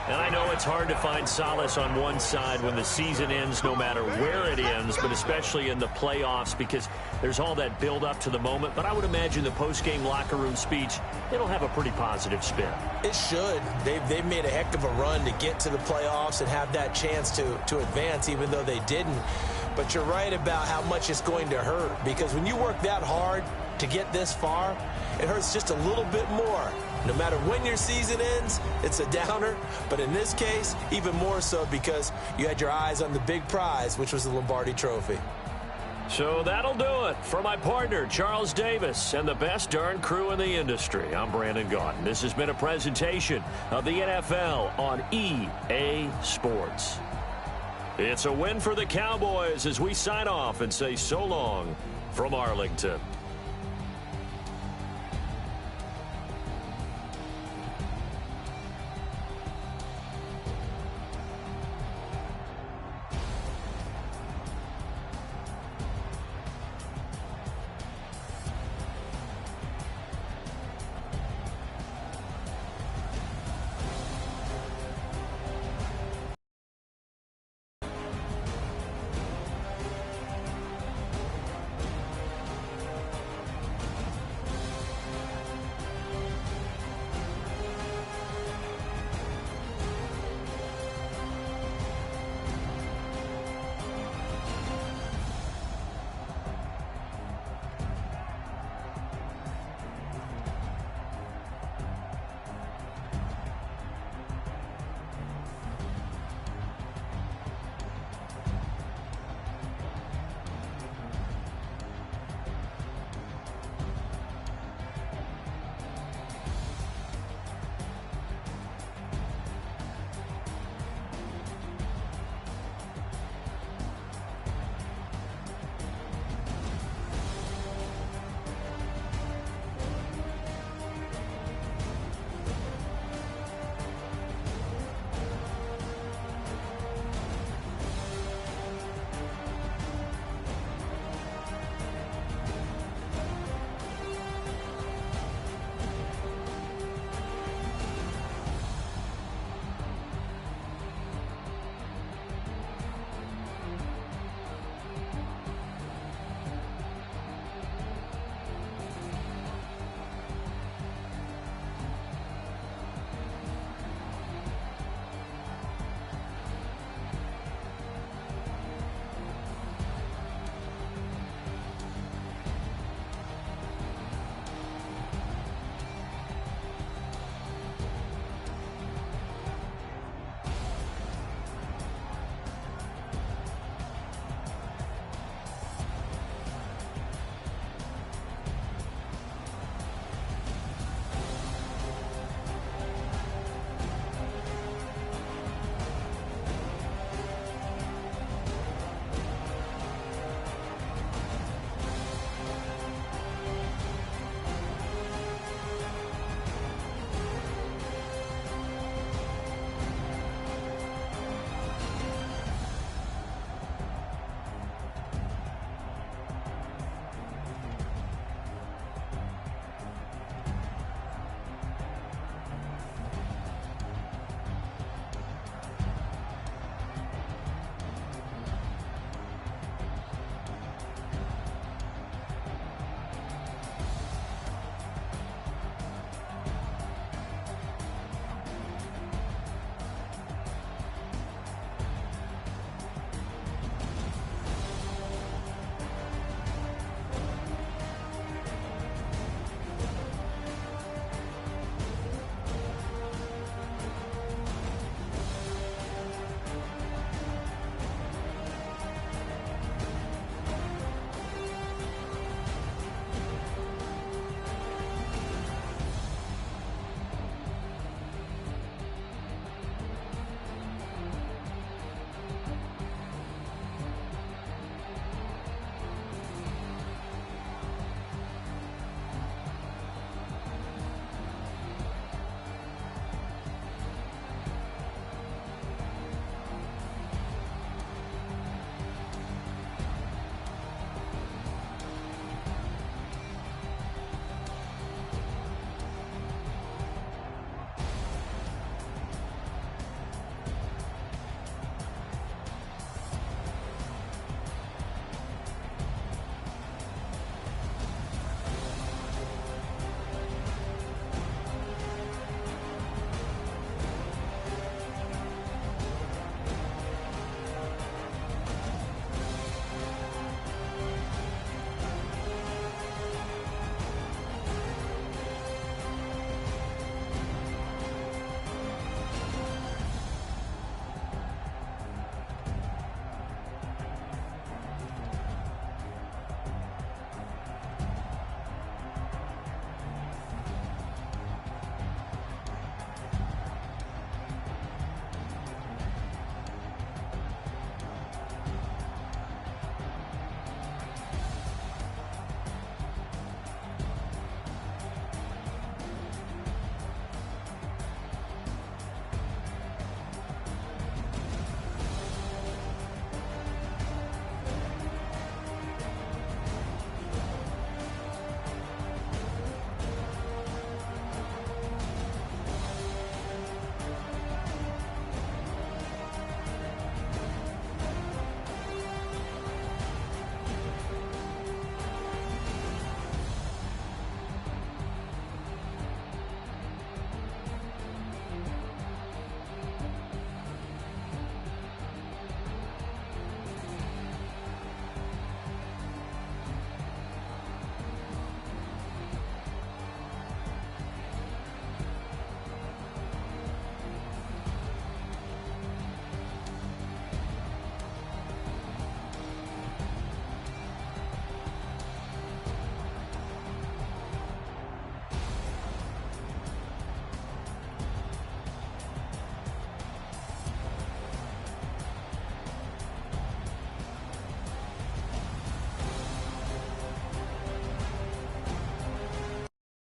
And I know it's hard to find solace on one side when the season ends, no matter where it ends, but especially in the playoffs, because there's all that build up to the moment. But I would imagine the post-game locker room speech, it'll have a pretty positive spin. It should. They've made a heck of a run to get to the playoffs and have that chance to advance, even though they didn't. But you're right about how much it's going to hurt, because when you work that hard to get this far, it hurts just a little bit more. No matter when your season ends, it's a downer. But in this case, even more so, because you had your eyes on the big prize, which was the Lombardi Trophy. So that'll do it for my partner, Charles Davis, and the best darn crew in the industry. I'm Brandon Gaudin. This has been a presentation of the NFL on EA Sports. It's a win for the Cowboys as we sign off and say so long from Arlington.